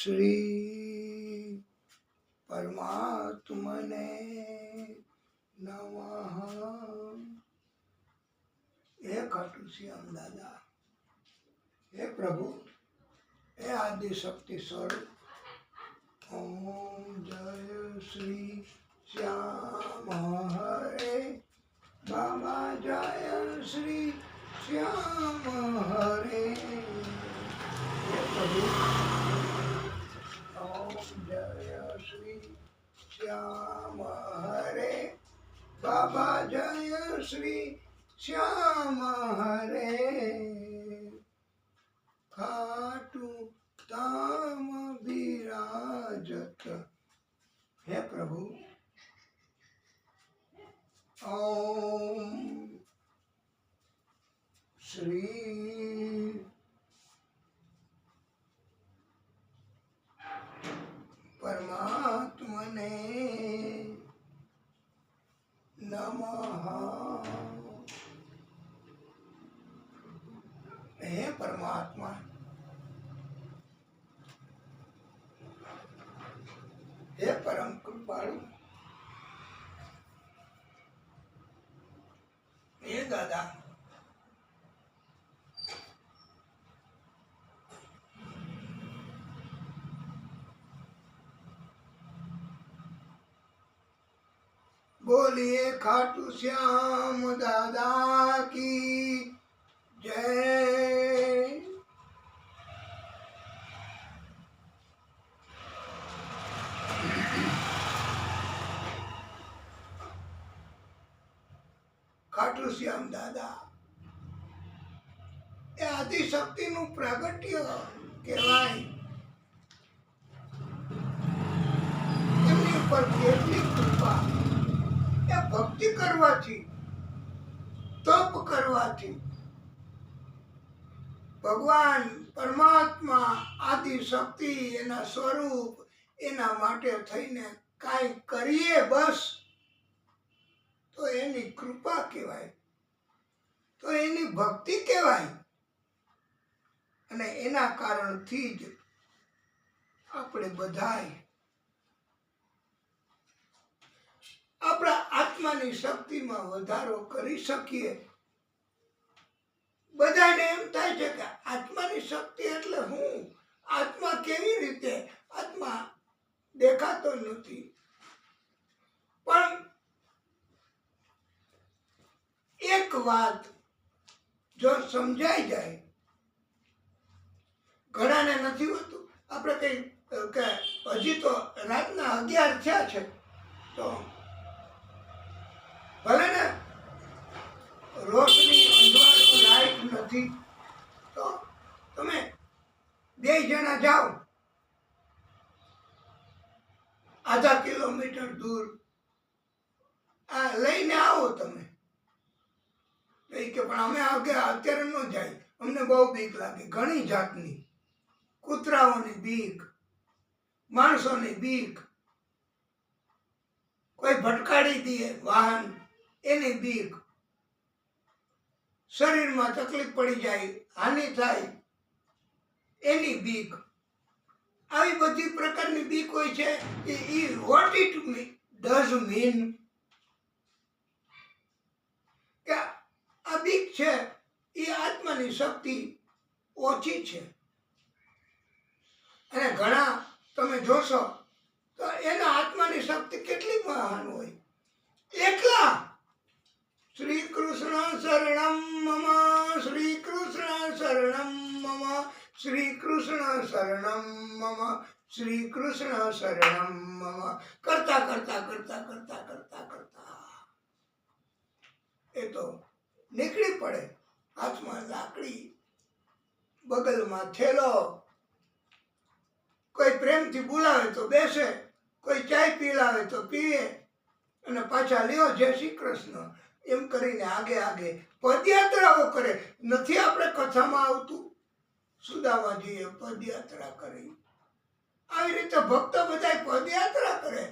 શ્રી પરમાત્મને નમઃ. હે ખાટુ શ્યામ દાદા, હે પ્રભુ, હે આદિશક્તિ સ્વરૂપ, ઓમ જય શ્રી શ્યામ હરે બાબા, જય શ્રી શ્યામ હરે. હે પ્રભુ, ઓમ જય શ્રી શ્યામ હરે બાબા, જય શ્રી શ્યામ હરે. ખાટુ ધામ બિરાજત. હે પ્રભુ, ઓમ શ્રી પરમાત્મને નમઃ. હે પરમાત્મા, હે પરમ કૃપાળુ, હે દાદા, बोलिए खाटू श्याम दादा की जय. ખાટુ શ્યામ દાદા એ આદિશક્તિનું પ્રાગટ્ય કહેવાય. એમની ઉપર કેટલી કૃપા, એ ભક્તિ કરવાથી, તપ કરવાથી ભગવાન પરમાત્મા આદિશક્તિ એના સ્વરૂપ એના માટે થઈને કાંઈ કરીએ બસ તો એની કૃપા કહેવાય, તો એની ભક્તિ કહેવાય. અને એના કારણથી જ આપણે બધાય આપણા આત્માની શક્તિમાં વધારો કરી શકીએ. બધાને એમ થાય છે કે આત્માની શક્તિ એટલે હું, આત્મા કેવી રીતે? આત્મા દેખાતો નથી. પણ એક વાત જો સમજાઈ જાય, ઘણાને નથી હોતું. આપણે કઈ કે હજી તો રાતના 11 થયા છે, તો ભલે ને રોશની અંજવાળું લાઈટ નથી, તો તમે 2 જણા જાઓ આધા કિલોમીટર દૂર, આ લઈને આવો તમે. કે પણ અમે અત્યારે ન જાય, અમને બહુ બીક લાગે. ઘણી જાતની, કૂતરાઓની બીક, માણસોની બીક, કોઈ ભટકાડી દે વાહન એની બીક, શરીરમાં તકલીફ પડી જાય, હાનિ થાય એની બીક. આવી બધી પ્રકારની બીક હોય છે. વોટ ઇટ ડઝ મીન કે આ બીક છે એ આત્માની શક્તિ ઓછી છે. અને ઘણા તમે જોશો તો એના આત્માની શક્તિ કેટલી મહાન હોય. એકલા શ્રી કૃષ્ણ શરણમ મમ, શ્રી કૃષ્ણ શરણમ મમ, શ્રી કૃષ્ણ શરણમ મમ, શ્રી કૃષ્ણ શરણમ મમ કરતા કરતા કરતા કરતા કરતા કરતા એ તો નીકળી પડે. હાથમાં લાકડી, બગલમાં થેલો, કોઈ પ્રેમથી બોલાવે તો બેસે, કોઈ ચાય પીલાવે તો પીએ, અને પાછા લ્યો જય શ્રી કૃષ્ણ એમ કરીને આગે આગે પદયાત્રાઓ કરે. નથી આપણે કથામાં આવતું, સુદામાજીએ પદયાત્રા કરી. આવી રીતે ભક્તો બધા પદયાત્રા કરે,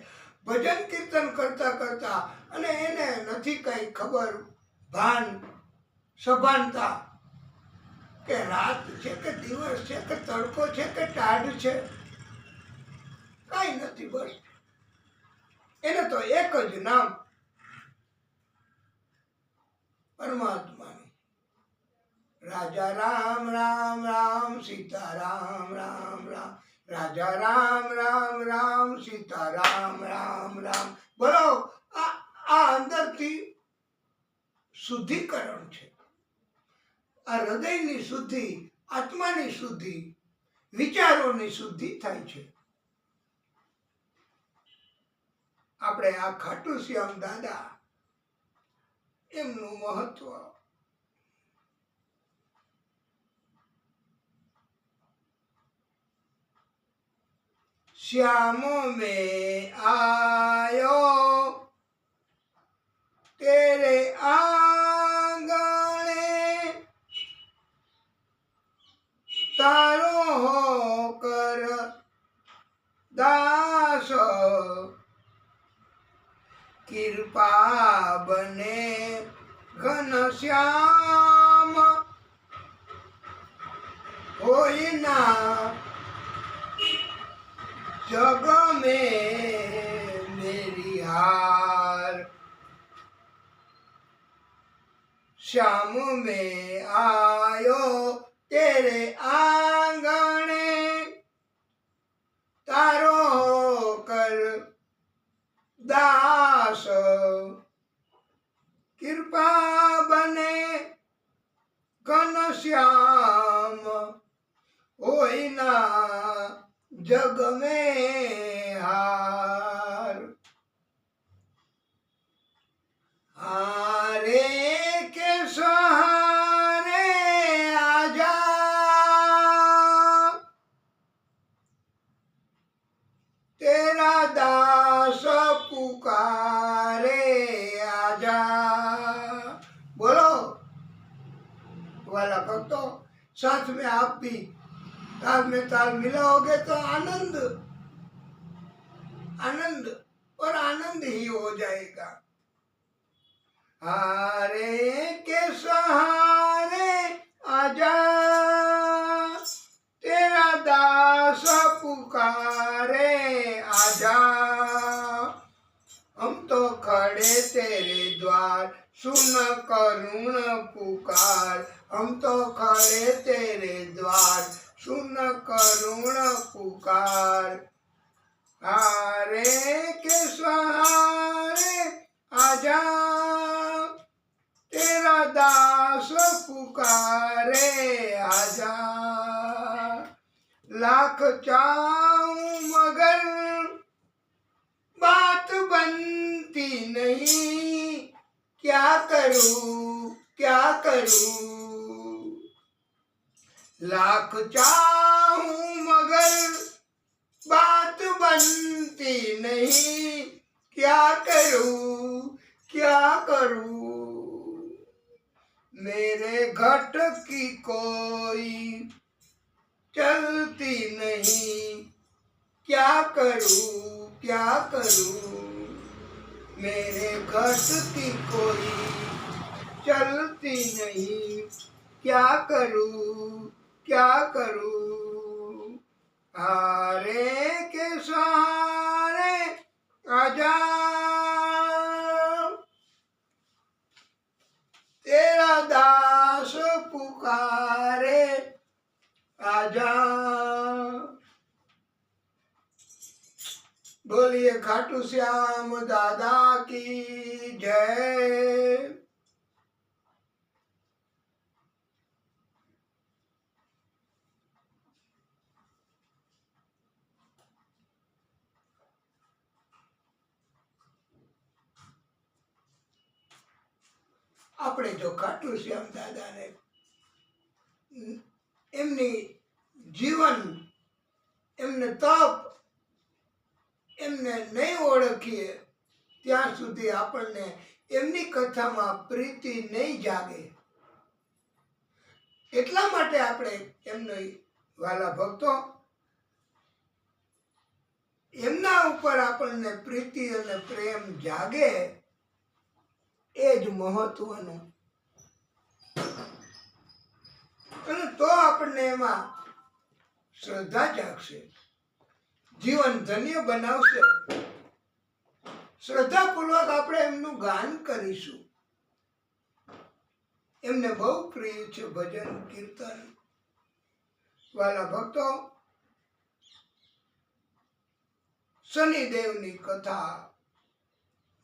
ભજન કીર્તન કરતા કરતા. અને એને નથી કઈ ખબર, ભાન, સભાનતા કે રાત છે કે દિવસ છે કે તડકો છે કે ટાઢ છે. કાંઈ નથી. બસ એને તો એક જ નામ પરમાત્માનું. રાજા રામ રામ રામ સીતા રામ રામ રામ, રાજા રામ રામ રામ સીતા રામ રામ રામ. બોલો, આ અંદરથી શુદ્ધિકરણ છે. આ હૃદયની શુદ્ધિ, આત્માની શુદ્ધિ, વિચારોની શુદ્ધિ થાય છે. આપણે આ ખાટુ શ્યામ દાદા એમનું મહત્વ श्याम में आयो तेरे आंगणे, तारो होकर दास, कृपा बने घनश्याम, होई ना जग में मेरी हार. श्याम में आयो तेरे आंगणे, तारो होकर दास, कृपा बने घनश्याम, होई ना जग में हार. हारे के सहारे आजा, तेरा दास पुकारे आजा. बोलो वाला भक्तों, साथ में आप भी ताल में ताल मिलाओगे तो आनंद आनंद और आनंद ही हो जाएगा. हारे के सहारे आजा, तेरा दास पुकारे आजा. हम तो खड़े तेरे द्वार, सुन करुण पुकार. हम तो खड़े तेरे द्वार, सुन करुण पुकार. हारे के सहारे आजा, तेरा दास पुकारे आजा. लाख चाहूं मगर बात बनती नहीं, क्या करूं क्या करूं. लाख चाहूं मगर बात बनती नहीं, क्या करूं क्या करूं. मेरे घट की कोई चलती नहीं, क्या करूं क्या करूं. मेरे घट की कोई चलती नहीं, क्या करूं क्या करूं. हारे के सहारे आजा, तेरा दास पुकारे आजा. बोलिए खाटू श्याम दादा की जय. આપણે જો ખાટુ શ્યામ દાદાને એમની જીવન, એમને તપ એમને નહીં ઓળખીએ ત્યાં સુધી આપણને એમની કથામાં પ્રીતિ નહીં જાગે. એટલા માટે આપણે એમનો વાલા ભક્તો એમના ઉપર આપણને પ્રીતિ અને પ્રેમ જાગે એ જ મહત્વનું. અને તો આપણને એમાં શ્રદ્ધા જાગશે. જીવન ધન્ય બનાવશે. શ્રદ્ધાપૂર્વક આપણે એમનું ગાન કરીશું. એમને બહુ પ્રિય છે ભજન કીર્તન. વાલા ભક્તો, શનિદેવની કથા,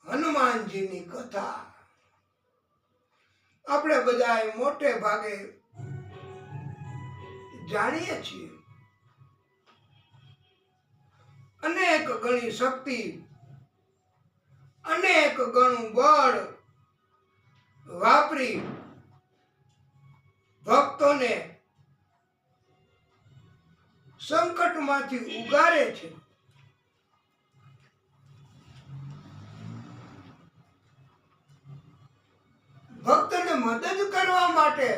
હનુમાનજીની કથા આપણે બધા મોટે ભાગે જાણીએ છીએ. અનેક ગણી શક્તિ, અનેક ગણું બળ વાપરી ભક્તોને સંકટમાંથી ઉગારે છે. ભક્તને મદદ કરવા માટે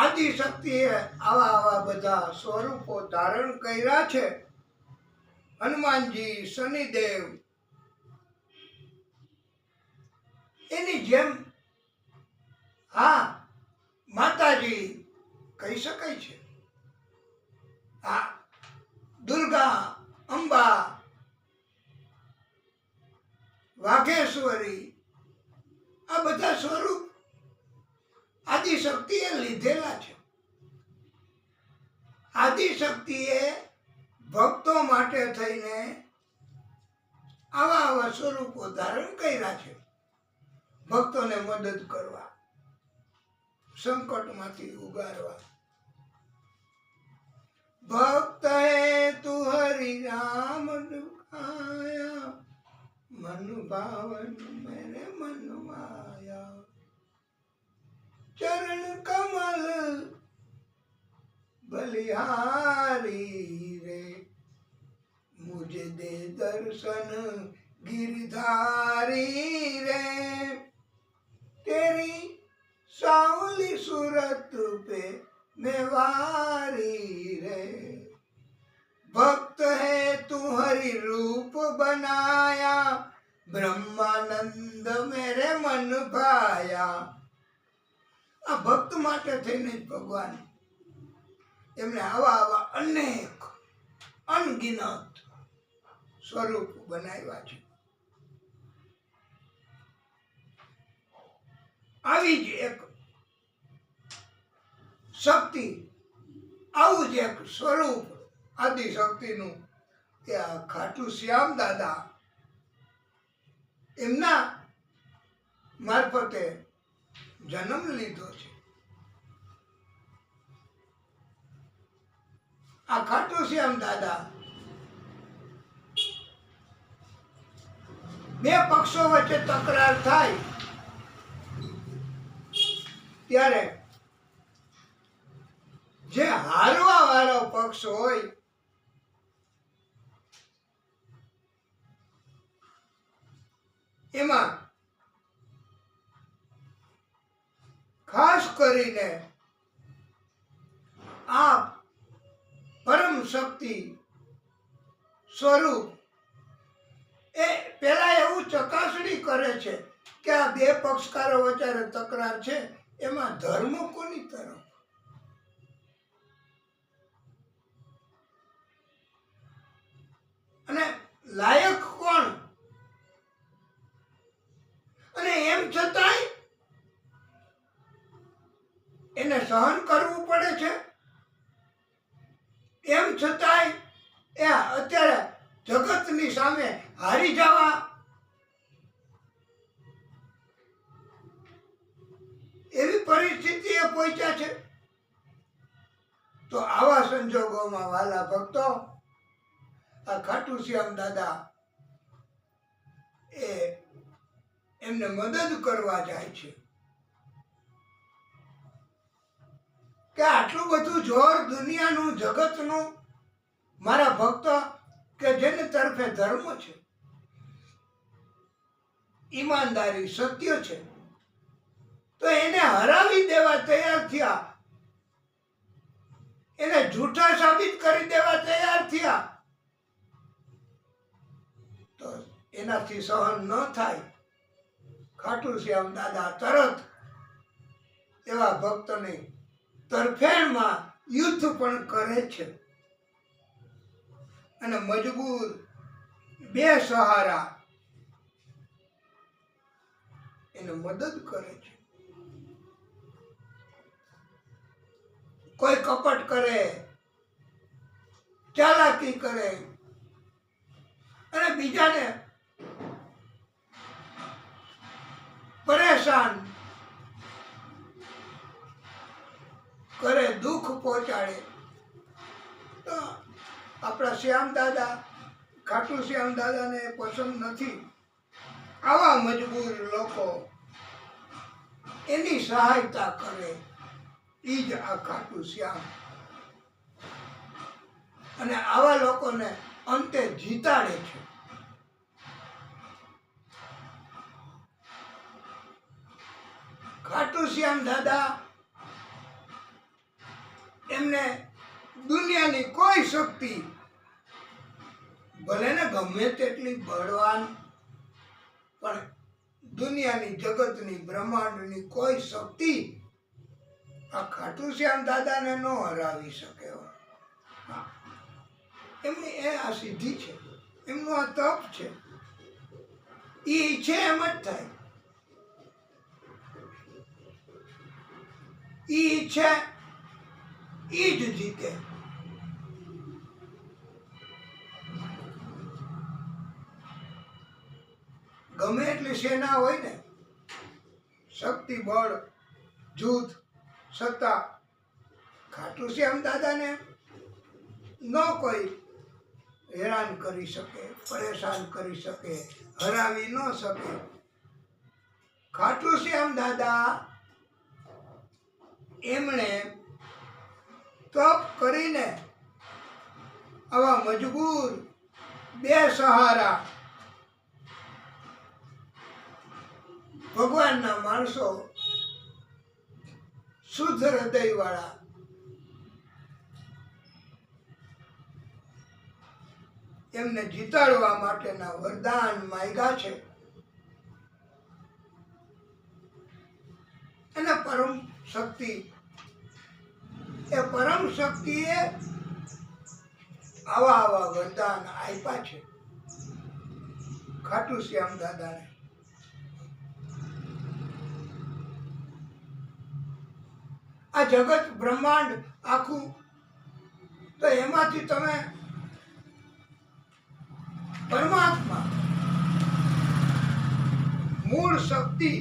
આદિશક્તિએ આવા બધા સ્વરૂપો ધારણ કર્યા છે. હનુમાનજી, શનિદેવ, એની જેમ હા માતાજી કહી શકાય છે. હા, દુર્ગા, અંબા, વાઘેશ્વરી, આ બધા સ્વરૂપ આદિશક્તિએ લીધેલા છે. આદિશક્તિએ ભક્તો માટે થઈને આવા સ્વરૂપો ધારણ કર્યા છે. ભક્તોને મદદ કરવા, સંકટમાંથી ઉગારવા. ભક્ત હે તું હરિ રામ દુખાયા, મન ભાવન મેરે મન માયા. ચરણ કમલ બલિહારી રે, મુझे दे दर्शन गिरधारी रे. तेरी सावली सूरत पे मेवारी रे. भक्त है तू हरि रूप बनाया, ब्रह्मानंद मेरे मन भाया. આ ભક્ત માટે થઈને જ ભગવાન એમને આવા અનેક અનગિનત સ્વરૂપ બનાવ્યા છે. આવી જ એક શક્તિ, આવું જ એક સ્વરૂપ આદિશક્તિનું એ આ ખાટુ શ્યામ દાદા એમના મારફતે જન્મ લીધો છે. આ ખાટુ શ્યામ દાદા બે પક્ષો વચ્ચે તકરાર થાય ત્યારે જે હારવા વાળો પક્ષ હોય એમાં ખાસ કરીને આ પરમ શક્તિ સ્વરૂપ એ પેલા એવું ચકાસણી કરે છે કે આ બે પક્ષકારો વચ્ચે તકરાર છે એમાં ધર્મ કોની તરફ, અને લાયક કોણ. અને એમ છતાંય એને સહન કરવું પડે છે. એમ છતાંય એ અત્યારે જગતની સામે હારી જવા એવી પરિસ્થિતિએ પહોંચ્યા છે. તો આવા સંજોગોમાં વાલા ભક્તો આ ખાટુ શ્યામ દાદા એ એમને મદદ કરવા જાય છે કે આટલું બધું જોર દુનિયાનું, જગતનું, મારા ભક્ત કે જેને તરફે ધર્મ છે, ઈમાનદારી, સત્ય છે, તો એને હરાવી દેવા તૈયાર થયા, એને જૂઠા સાબિત કરી દેવા તૈયાર થયા. તો એનાથી સહન ન થાય. ખાટુ શ્યામ દાદા તરત એવા ભક્તની તરફેણમાં યુદ્ધ પણ કરે છે. અને મજબૂર બે સહારા એને મદદ કરે છે. કોઈ કપટ કરે, ચાલાકી કરે અને બીજાને પરેશાન કરે, દુઃખ પહોંચાડે, તો આપણા શ્યામ દાદા, ખાટુ શ્યામ દાદાને પસંદ નથી. આવા મજબૂર લોકો એની સહાયતા કરે, ઈ જ આ ખાટુ શ્યામ. અને આવા લોકોને અંતે જીતાડે છે. ખાટુ શ્યામ દાદા એમને દુનિયાની કોઈ શક્તિ, ભલે ને ગમે તેટલી બળવાન, પણ દુનિયાની, જગતની, બ્રહ્માંડની કોઈ શક્તિ આ ખાટુ શ્યામ દાદાને ન હરાવી શકે. એમની એ આ સિદ્ધિ છે, એમનું આ તપ છે. એ ઈચ્છે એમ જ થાય. ઈ ઈચ્છે ઈ જ જીતે. ગમે એટલી સેના હોય ને, શક્તિ, બળ, જૂથ, સત્તા, ખાટુ શ્યામ દાદાને ન કોઈ હેરાન કરી શકે, પરેશાન કરી શકે, હરાવી ન શકે. ખાટુ શ્યામ દાદા એમણે તપ કરીને આવા મજબૂર બે સહારા ભગવાનના માણસો, શુદ્ધ હૃદયવાળા, એમને જીતાડવા માટેના વરદાન માંગ્યા છે. અને પરમ શક્તિ, એ પરમ શક્તિએ આવા વરદાન આપ્યા છે ખાટુ શ્યામ દાદાને. આ જગત, બ્રહ્માંડ આખું, તો એમાંથી તમે પરમાત્મા, મૂળ શક્તિ,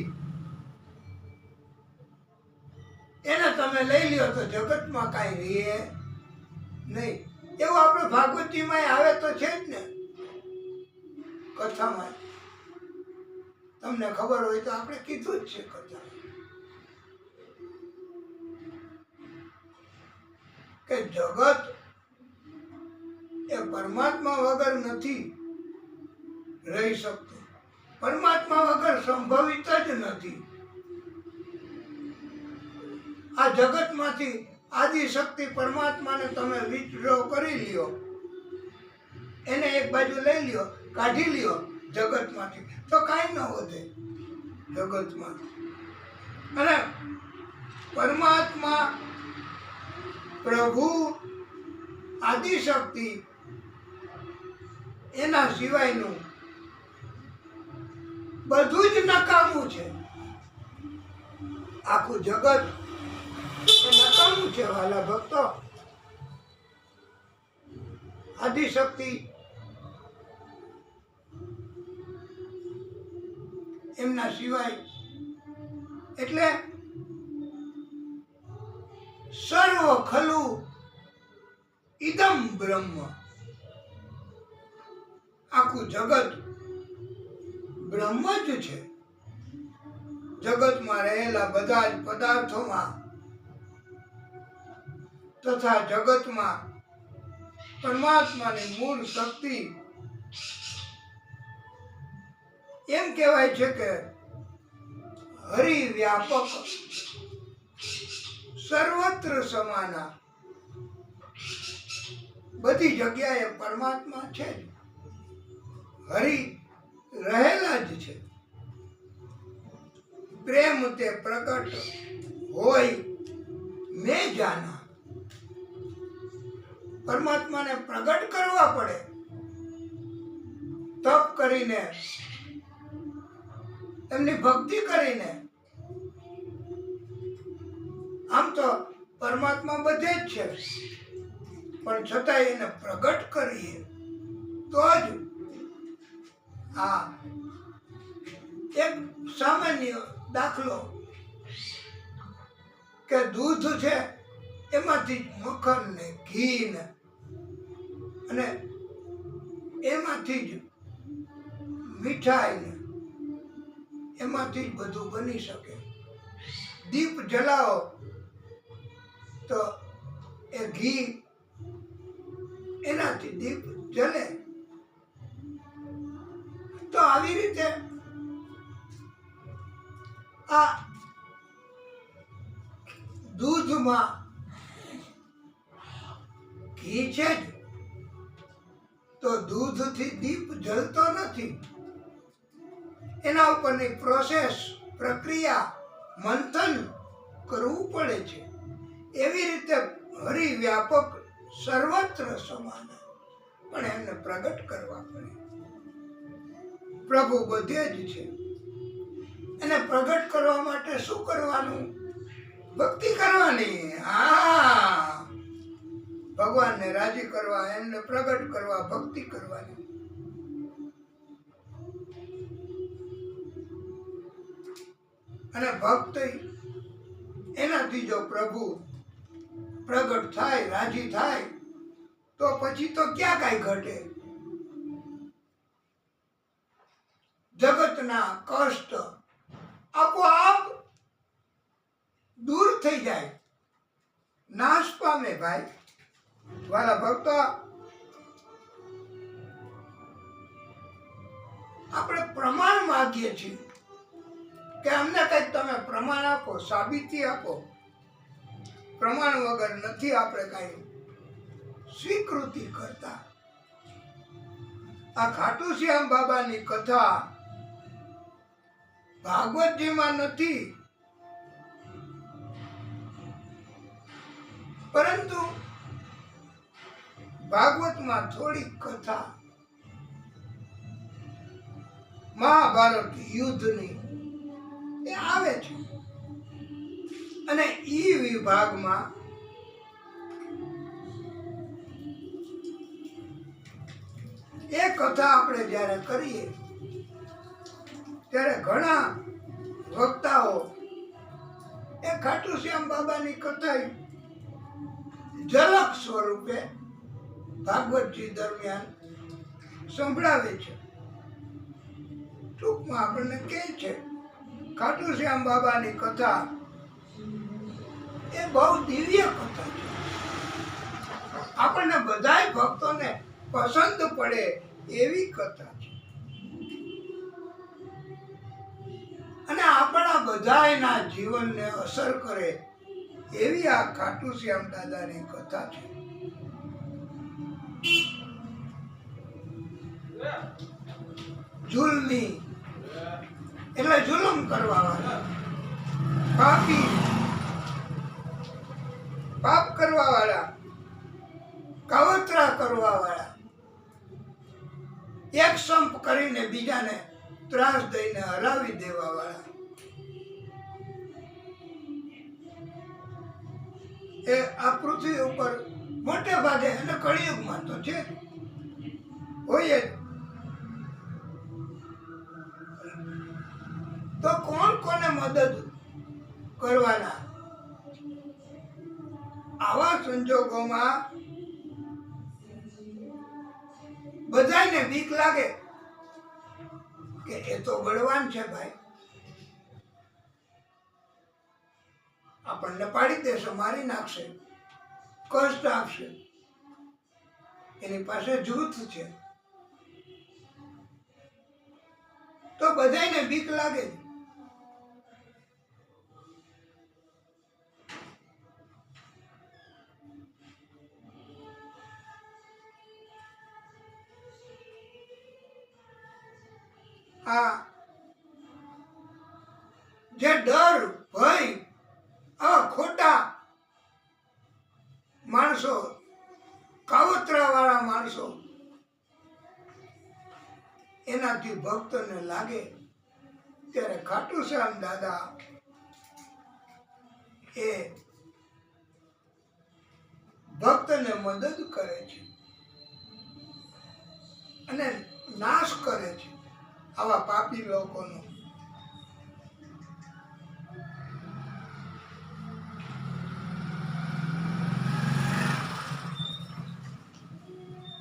એને તમે લઈ લ્યો તો જગતમાં કાંઈ રહે નહીં. એવું આપણે ભાગવતજીમાં આવે તો છે જ ને, કથામાં. તમને ખબર હોય તો આપણે કીધું જ છે કથા, કે જગત એ પરમાત્મા વગર નથી રહી શકતું. પરમાત્મા વગર સંભવિત જ નથી. આ જગતમાંથી આદિશક્તિ પરમાત્માને તમે વિથડ્રો કરી લ્યો, એને એક બાજુ લઈ લ્યો, કાઢી લ્યો જગતમાંથી, તો કાંઈ ન વધે જગતમાં. અને પરમાત્મા, પ્રભુ, આદિશક્તિ, એના સિવાયનું બધું જ નકામું છે. આખું જગત નકામું છે વાલા ભક્તો. આદિશક્તિ એમના સિવાય, એટલે સર્વ ખલુ ઇદમ બ્રહ્મ. આખું જગત બ્રહ્મ જ છે. જગતમાં રહેલા બધા જ પદાર્થોમાં તથા જગતમાં પરમાત્માની મૂળ શક્તિ, એમ કહેવાય છે કે હરિ વ્યાપક, સર્વત્ર સમાના. બધી જગ્યાએ પરમાત્મા છે જ, હરિ રહેલા જ છે. પ્રેમ તે પ્રગટ હોય મેં જાના. પરમાત્માને પ્રગટ કરવા પડે તપ કરીને, એમની ભક્તિ કરીને, આમ તો પરમાત્મા બધે જ છે, પણ છતાંય એને પ્રગટ કરીએ તો જ આ એક સામાન્ય દાખલો કે દૂધ છે એમાંથી જ મખન ને ઘી ને અને એમાંથી જ મીઠાઈ ને એમાંથી જ બધું બની શકે. દીપ જલાવો તો એ ઘી એનાથી દીપ જલે. તો આવી રીતે આ દૂધમાં ઘી છે જ, તો દૂધથી દીપ જલતો નથી. એના ઉપરની પ્રોસેસ, પ્રક્રિયા, મંથન કરવું પડે છે. એવી રીતે હરિવ્યાપક સર્વત્ર સમાન, પણ એમને પ્રગટ કરવા પડે. પ્રભુ બધે જ છે, એને પ્રગટ કરવા માટે શું કરવાનું? ભક્તિ કરવાની. હા, ભગવાનને રાજી કરવા, એમને પ્રગટ કરવા, ભક્તિ કરવાની. અને ભક્તિ એનાથી જો પ્રભુ પ્રગટ થાય, રાજી થાય, તો પછી તો ક્યાં કાંઈ ઘટે. જગતના કષ્ટ આપોઆપ દૂર થઈ જાય, નાશ પામે. ભાઈ વાલા ભક્તો, આપણે પ્રમાણ માંગીએ છીએ કે અમને કંઈક તમે પ્રમાણ આપો, સાબિતી આપો. પ્રમાણ વગર નથી આપણે કઈ સ્વીકૃતિ કરતા. આ ખાટુ શ્યામ બાબાની કથા ભાગવતજીમાં નથી, પરંતુ ભાગવતમાં થોડી કથા મહાભારત યુદ્ધની એ આવે છે. અને ઈ વિભાગમાં એ કથા આપણે જ્યારે કરીએ ત્યારે ઘણા વક્તાઓ એ ખાટુ શ્યામ બાબાની કથા ઝલક સ્વરૂપે ભાગવતજી દરમિયાન સંભળાવે છે. ટૂંકમાં આપણને કહે છે ખાટુ શ્યામ બાબાની કથા એ બહુ દિવ્ય કથા છે. આપણને બધાય ભક્તોને પસંદ પડે એવી કથા છે. અને આપણા બધાયના જીવનને અસર કરે એવી આ ખાટુ શ્યામ દાદાની કથા છે. જુલ્મી એટલે જુલમ કરવા વાળા, પાપી પાપ કરવા વાળા, કાવતરા કરવા વાળા, એક સંપ કરીને બીજાને ત્રાસ દઈને હરાવી દેવા વાળા, એ આ પૃથ્વી ઉપર મોટે ભાગે અને કળિયુગમાં તો છે, હોય જ. તો કોણ કોને મદદ કરવાના? આવા સંજોગોમાં બધાને બીક લાગે કે એ તો બળવાન છે ભાઈ, આપણને પાડી દેશે, મારી નાખશે, કષ્ટ આપશે, એની પાસે જૂથ છે. તો બધાને બીક લાગે. આ જે ડર, ભય, આ ખોટા માણસો, કાવતરા વાળા માણસો, એનાથી ભક્તને લાગે ત્યારે ખાટુ શ્યામ દાદા એ ભક્તને મદદ કરે છે અને નાશ કરે છે આવા પાપી લોકોનો.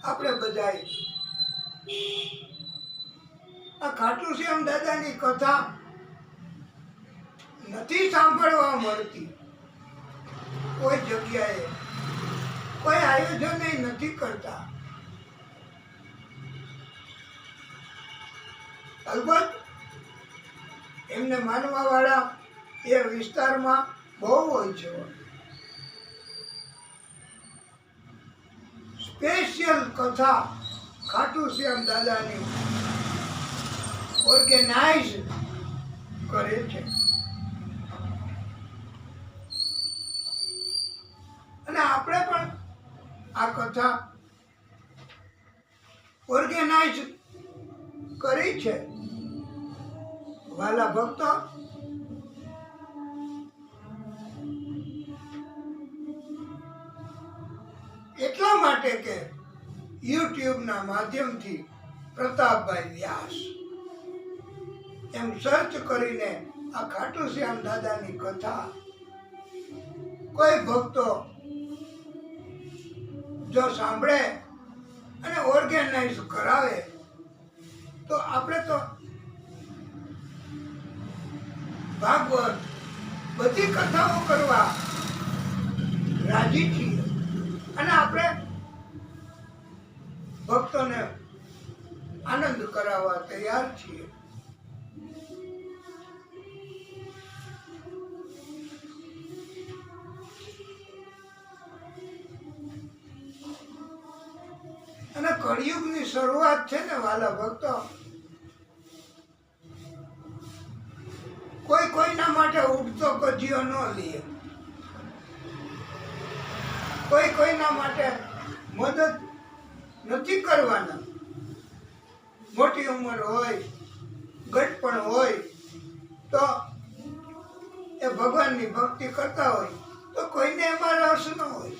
આપણે બધાએ આ ખાટુ શ્યામ દાદાની કથા નથી સાંભળવા મળતી. કોઈ જગ્યાએ કોઈ આયોજન નથી કરતા. અલબત્ત એમને માનવા વાળા એ વિસ્તારમાં બહુ હોય છે. સ્પેશિયલ કથા ખાટુ શ્યામ દાદાની ઓર્ગેનાઇઝ કરે છે અને આપણે પણ આ કથા ઓર્ગેનાઇઝ કરી છે. વાલા ભક્તો, એટલા માટે કે યુટ્યુબના માધ્યમથી પ્રતાપભાઈ વ્યાસ એમ સર્ચ કરીને આ ખાટુ શ્યામ દાદાની કથા કોઈ ભક્તો જો સાંભળે અને ઓર્ગેનાઇઝ કરાવે તો આપણે તો ભાગવત બધી કથાઓ કરવા રાજી છીએ અને આપણે ભક્તોને આનંદ કરાવવા તૈયાર છીએ. અને કળિયુગની શરૂઆત છે ને વાલા ભક્તો, કોઈ કોઈના માટે ઉઠતો કજિયો ન લે, કોઈ કોઈના માટે મદદ નથી કરવાના. મોટી ઉંમર હોય, ગટપણ હોય તો એ ભગવાનની ભક્તિ કરતા હોય તો કોઈને એમાં રસ ન હોય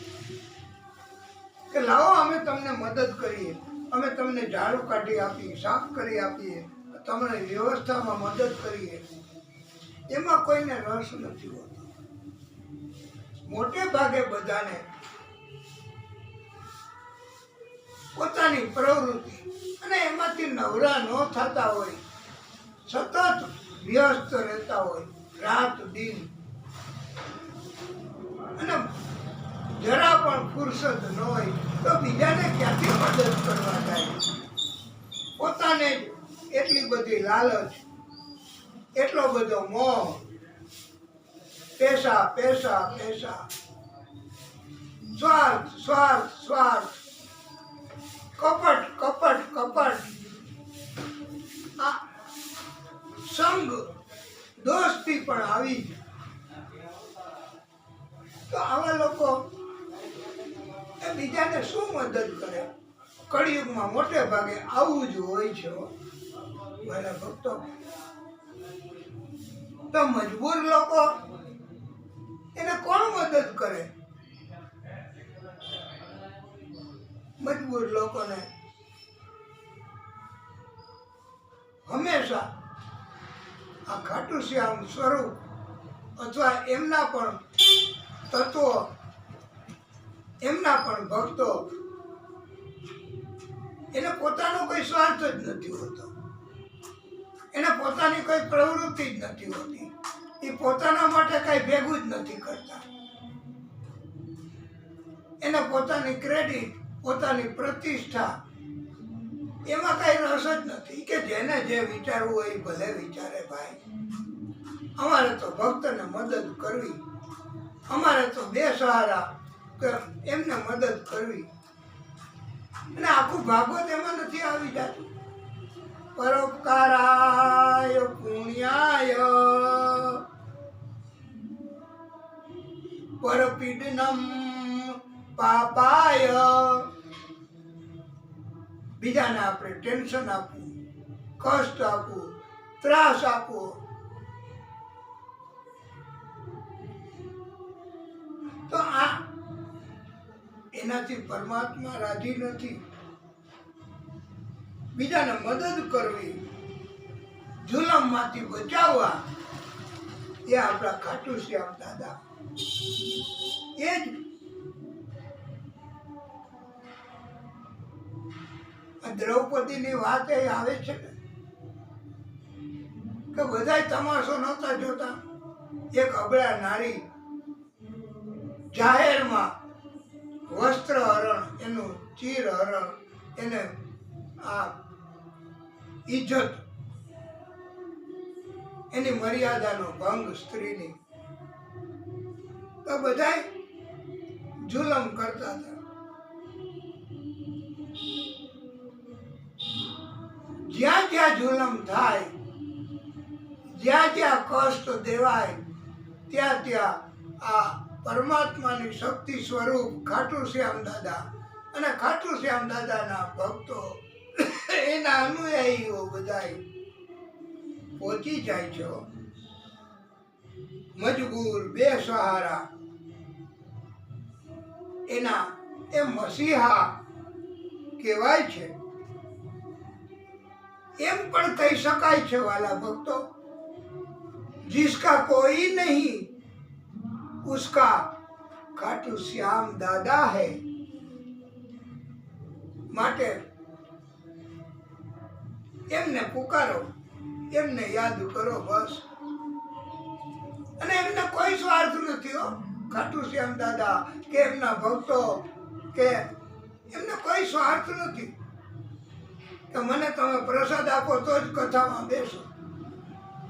કે લાવો અમે તમને મદદ કરીએ, અમે તમને ઝાડુ કાઢી આપીએ, સાફ કરી આપીએ, તમને વ્યવસ્થામાં મદદ કરીએ. એમાં કોઈને રસ નથી હોતો. મોટે ભાગે બધાને પોતાની પ્રવૃત્તિ અને એમાંથી નવરા ન થતા હોય, સતત વ્યસ્ત રહેતા હોય રાત દિન, અને જરા પણ ફુરસદ ન હોય તો બીજાને ક્યાંથી મદદ કરવા જાય. પોતાને જ એટલી બધી લાલચ, એટલો બધો મોહ, પૈસા પૈસા પૈસા, સ્વાર્થ સ્વાર્થ સ્વાર્થ, કપટ કપટ કપટ, આ સંગ દોસ્તી પણ આવી. તો આવા લોકો એ બીજાને શું મદદ કરે? કળિયુગમાં મોટે ભાગે આવું જ હોય છે મારા ભક્તો. તો મજબૂર લોકો એને કોણ મદદ કરે? મજબૂર લોકોને હંમેશા આ ખાટુ શ્યામ સ્વરૂપ અથવા એમના પણ તત્વો, એમના પણ ભક્તો, એને પોતાનો કોઈ સ્વાર્થ જ નથી હોતો, એને પોતાની કોઈ પ્રવૃત્તિ જ નથી હોતી, એ પોતાના માટે કઈ ભેગું જ નથી કરતા. એને પોતાની ક્રેડિટ, પોતાની પ્રતિષ્ઠા એમાં કઈ રસ જ નથી કે જેને જે વિચારવું હોય એ ભલે વિચારે. ભાઈ, અમારે તો ભક્તને મદદ કરવી, અમારે તો બેસહારા એમને મદદ કરવી. અને આખું ભાગવત એમાં નથી આવી જતું. પરોપકારાય પુણ્યાય પરપીડનમ પાપાય. બીજાને આપણે ટેન્શન આપવું, કષ્ટ આપવું, ત્રાસ આપવો, તો આ એનાથી પરમાત્મા રાજી નથી. બીજાને મદદ કરવી, જુલમમાંથી બચાવવા, એ આપણા ખાટુ શ્યામ દાદા. એ જ દ્રૌપદીની વાત એ આવે છે ને કે બધાય તમાશો નહોતા જોતા. એક અબળા નારી જાહેરમાં વસ્ત્ર હરણ, એનું ચીર હરણ, એને આ ઇજ્જત, એની મર્યાદાનો ભંગ સ્ત્રીની, તો બધાય જુલમ કરતા હતા. જ્યાં જ્યાં જુલમ થાય, જ્યાં જ્યાં કષ્ટ દેવાય, ત્યાં ત્યાં આ પરમાત્માની શક્તિ સ્વરૂપ ખાટુ શ્યામ દાદા અને ખાટુ શ્યામ દાદાના ભક્તો, એના અનુયાયીઓ બધાય પહોંચી જાય છે. મજબૂર, બેસહારા, એના એ મસીહા કહેવાય છે. એમ પણ કહી શકાય છે વાલા ભક્તો, जिसका कोई नहीं उसका खाटू श्याम दादा है. માટે એમને પુકારો, એમને યાદ કરો બસ. અને એમને કોઈ સ્વાર્થ નથી હો. ખાટુ શ્યામ દાદા કે એમના ભક્તો કે એમને કોઈ સ્વાર્થ નથી કે મને તમે પ્રસાદ આપો તો જ કથામાં બેસો,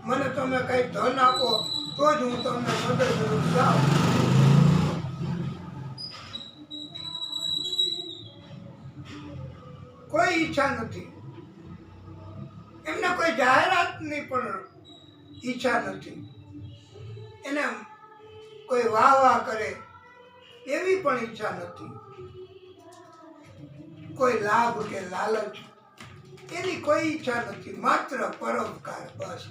મને તમે કઈ ધન આપો તો જ હું તમને મદદરૂપ થાઉં. કોઈ ઈચ્છા નથી એમને, કોઈ જાહેરાતની પણ ઈચ્છા નથી. એને કોઈ વાહ વાહ કરે એવી પણ ઈચ્છા નથી. કોઈ લાભ કે લાલચ એની કોઈ ઈચ્છા નથી. માત્ર પરોપકાર બસ.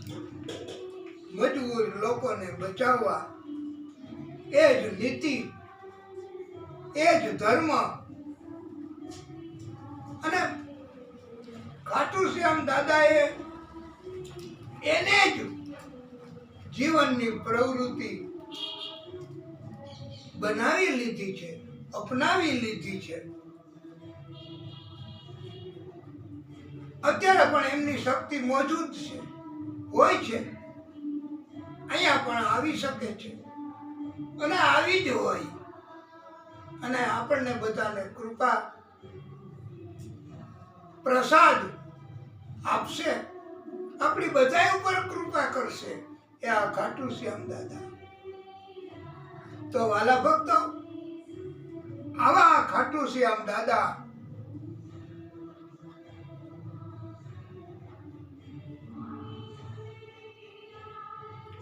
મજબૂર લોકોને બચાવવા, એ જ નીતિ, એ જ ધર્મ. અને ખાટુ શ્યામ દાદાએ એને જ જીવનની પ્રવૃત્તિ બનાવી લીધી છે, અપનાવી લીધી છે. અત્યારે પણ એમની શક્તિ મોજૂદ છે, હોય છે, અહીંયા પણ આવી શકે છે અને આવી જ હોય. અને આપણને બધાને કૃપા પ્રસાદ આપશે, આપણી બધા ઉપર કૃપા કરશે એ આ ખાટુ શ્યામ દાદા. તો વાલા ભક્તો, આવા ખાટુ શ્યામ દાદા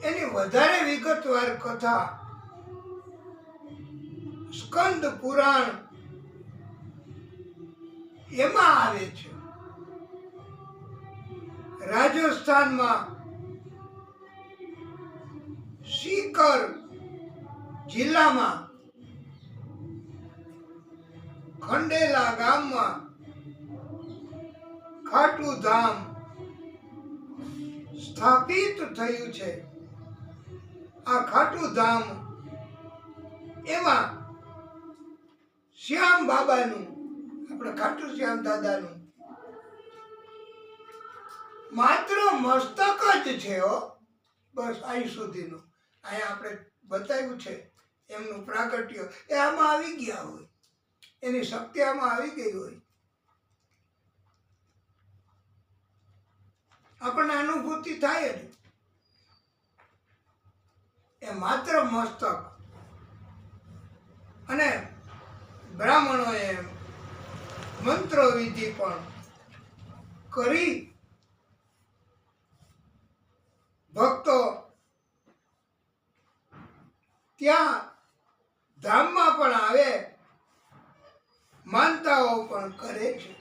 એની વધારે વિગતવાર કથા સ્કંદ પુરાણ એમાં આવે છે. રાજસ્થાનમાં सीकर જિલ્લામાં ખંડેલા ગામમાં ખાટુ ધામ સ્થાપિત થયું છે. આ ખાટુ ધામ એમાં શ્યામ બાબાનું, આપણે ખાટુ શ્યામ દાદાનું માત્ર મસ્તક જ છે હો, બસ અહીં સુધીનું. અહીંયા આપણે બતાવ્યું છે એમનું પ્રાગટ્ય, એ આમાં આવી ગયા હોય, એની શક્તિ આમાં આવી ગઈ હોય, આપણને અનુભૂતિ થાય જ. એ માત્ર મસ્તક. અને બ્રાહ્મણોએ મંત્ર વિધિ પણ કરી ભક્તો ત્યાં ધામમાં પણ આવે, માનતાઓ પણ કરે છે.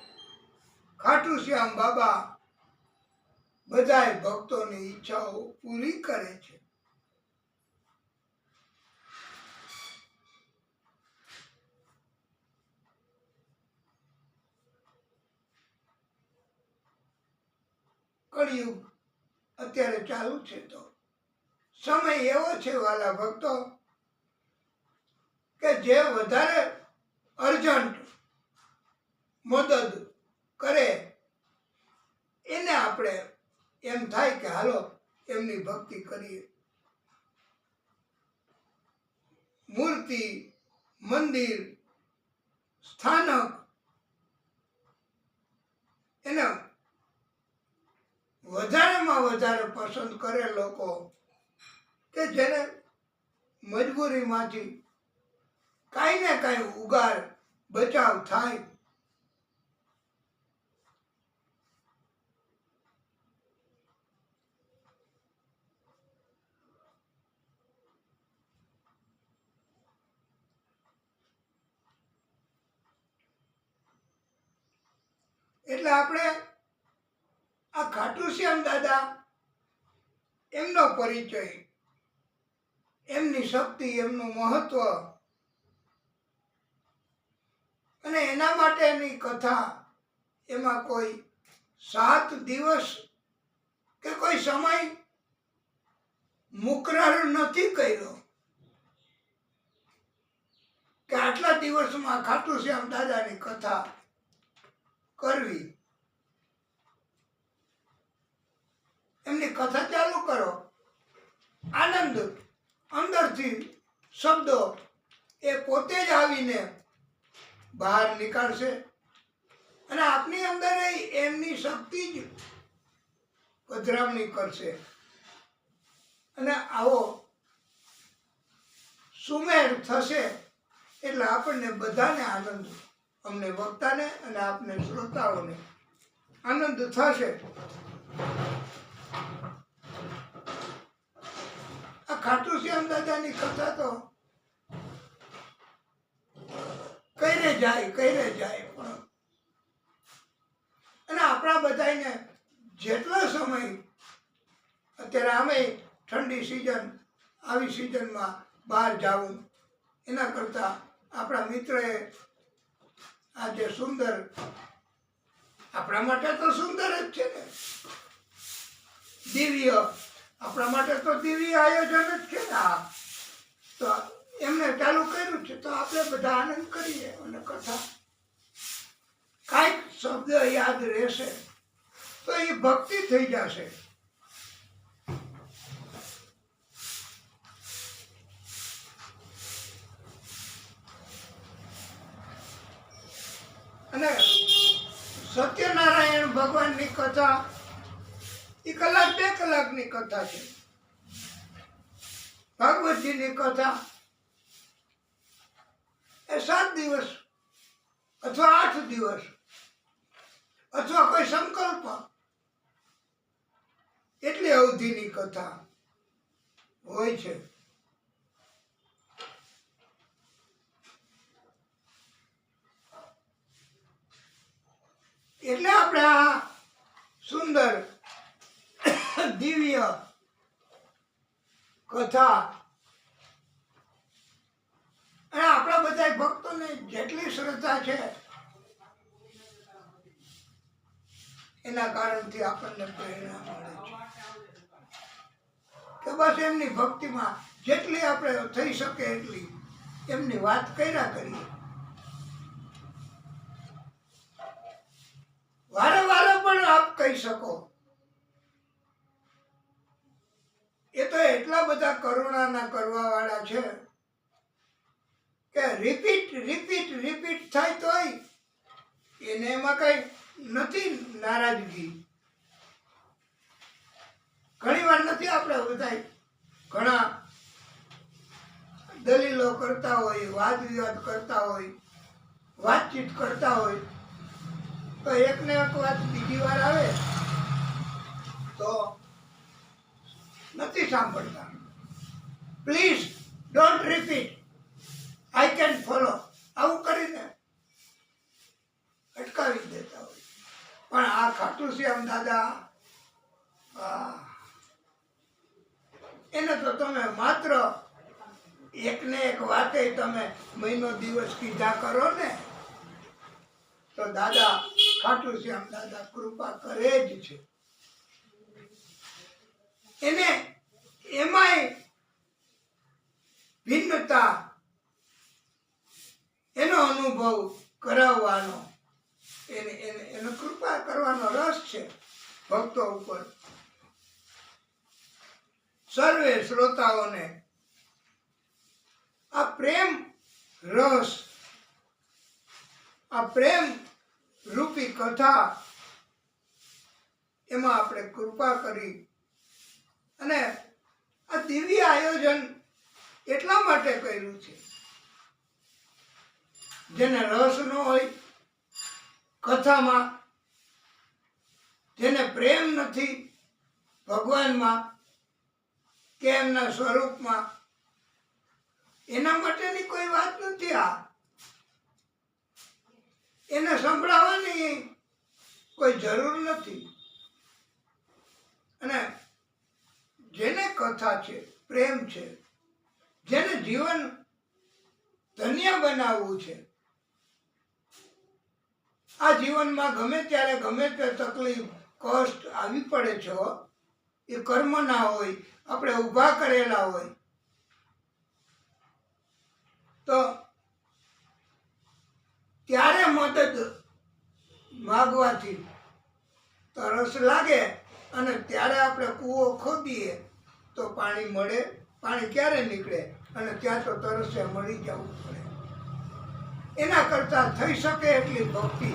ખાટુ શ્યામ બાબા બધાય ભક્તોની ઈચ્છાઓ પૂરી કરે છે. કળિયુગ અત્યારે ચાલુ છે તો સમય એવો છે વાલા ભક્તો કે જે વધારે અર્જન્ટ મદદ કરે એને આપણે એમ થાય કે હાલો એમની ભક્તિ કરીએ. મૂર્તિ, મંદિર, સ્થાનક એને વધારેમાં વધારે પસંદ કરે લોકો કે જેને મજબૂરીમાંથી કાંઈ ને કાંઈ ઉગાર બચાવ થાય. એટલે આપણે આ ખાટુ શ્યામ દાદા એમનો પરિચય, એમની શક્તિ, એમનું મહત્વ અને એના માટેની કથા, એમાં કોઈ 7 દિવસ કે કોઈ સમય મુકરર નથી કર્યો કે આટલા દિવસમાં ખાટુ શ્યામ દાદાની કથા કરવી. એમની કથા ચાલુ કરો, આનંદ અંદરથી શબ્દો એ પોતે જ આવીને બહાર નીકળશે અને આપની અંદર એમની શક્તિ જ પધરામણી કરશે અને આવો સુમેળ થશે એટલે આપણને બધાને આનંદ, અમને વક્તાને અને આપને શ્રોતાઓને આનંદ થશે. આ ખાટુ શ્યામ દાદાની કથા તો કઈને જાય પણ અને આપણા બધાને જેટલો સમય અત્યારે આમે ઠંડી સિઝન, આવી સિઝનમાં બહાર જવું એના કરતાં આપણા મિત્રએ આ જે સુંદર, આપણા માટે તો સુંદર જ છે ને, દિવ્ય, આપણા માટે તો દિવ્ય આયોજન જ છે ને. આ તો એમને ચાલુ કર્યું છે તો આપણે બધા આનંદ કરીએ અને કથા કાંઈક શબ્દ યાદ રહેશે તો એ ભક્તિ થઈ જશે. અને સત્યનારાયણ ભગવાનની કથા એ 1-2 કલાકની કથા છે. ભાગવતજીની કથા એ 7 દિવસ અથવા 8 દિવસ અથવા કોઈ સંકલ્પ એટલી અવધિની કથા હોય છે. એટલે આપણે આ સુંદર દિવ્ય કથા અને આપણા બધા ભક્તોને જેટલી શ્રદ્ધા છે એના કારણથી આપણને પ્રેરણા મળે છે કે બસ એમની ભક્તિમાં જેટલી આપણે થઈ શકે એટલી એમની વાત કર્યા કરીએ. વારે વારે પણ આપ કહી શકો. એ તો એટલા બધા કરુણાના કરવા વાળા છે કે રિપીટ થાય તોય એને એમાં કઈ નથી નારાજગી. ઘણી વાર નથી આપણે બધા ઘણા દલીલો કરતા હોય, વાદ વિવાદ કરતા હોય, વાતચીત કરતા હોય તો એકને એક વાત બીજી વાર આવે તો નથી સાંભળતા. Please don't repeat, I can follow, આવું કરીને અટકાવી દેતા હોય. પણ આ ખાટુ શ્યામ દાદા એને તો તમે માત્ર એકને એક વાતે તમે મહિનો દિવસ કીધા કરો ને તો દાદા ખાટુ શ્યામ દાદા કૃપા કરે જ છે. એને એમાંય ભિન્નતા એનો અનુભવ કરાવવાનો એને કૃપા કરવાનો રસ છે ભક્તો ઉપર. સર્વે શ્રોતાઓને આ પ્રેમ રસ, આ પ્રેમ રૂપી કથા એમાં આપણે કૃપા કરી અને આ દિવ્ય આયોજન એટલા માટે કર્યું છે. જેને રસ ન હોય કથામાં, જેને પ્રેમ નથી ભગવાનમાં કે એમના સ્વરૂપમાં, એના માટેની કોઈ વાત નથી. આ એને સંભળાવવાની કોઈ જરૂર નથી. અને જેને કથા છે, પ્રેમ છે, જેને જીવન ધન્ય બનાવવું છે, આ જીવનમાં ગમે ત્યારે ગમે તે તકલીફ કષ્ટ આવી પડે છે, એ કર્મ ના હોય, આપણે ઊભા કરેલા હોય તો ત્યારે મદદ માગવાથી તરસ લાગે અને ત્યારે આપણે કૂવો ખોદીએ તો પાણી મળે. પાણી ક્યારે નીકળે અને ત્યાં તો તરસે મળી જવું પડે. એના કરતા થઈ શકે એટલી ભક્તિ,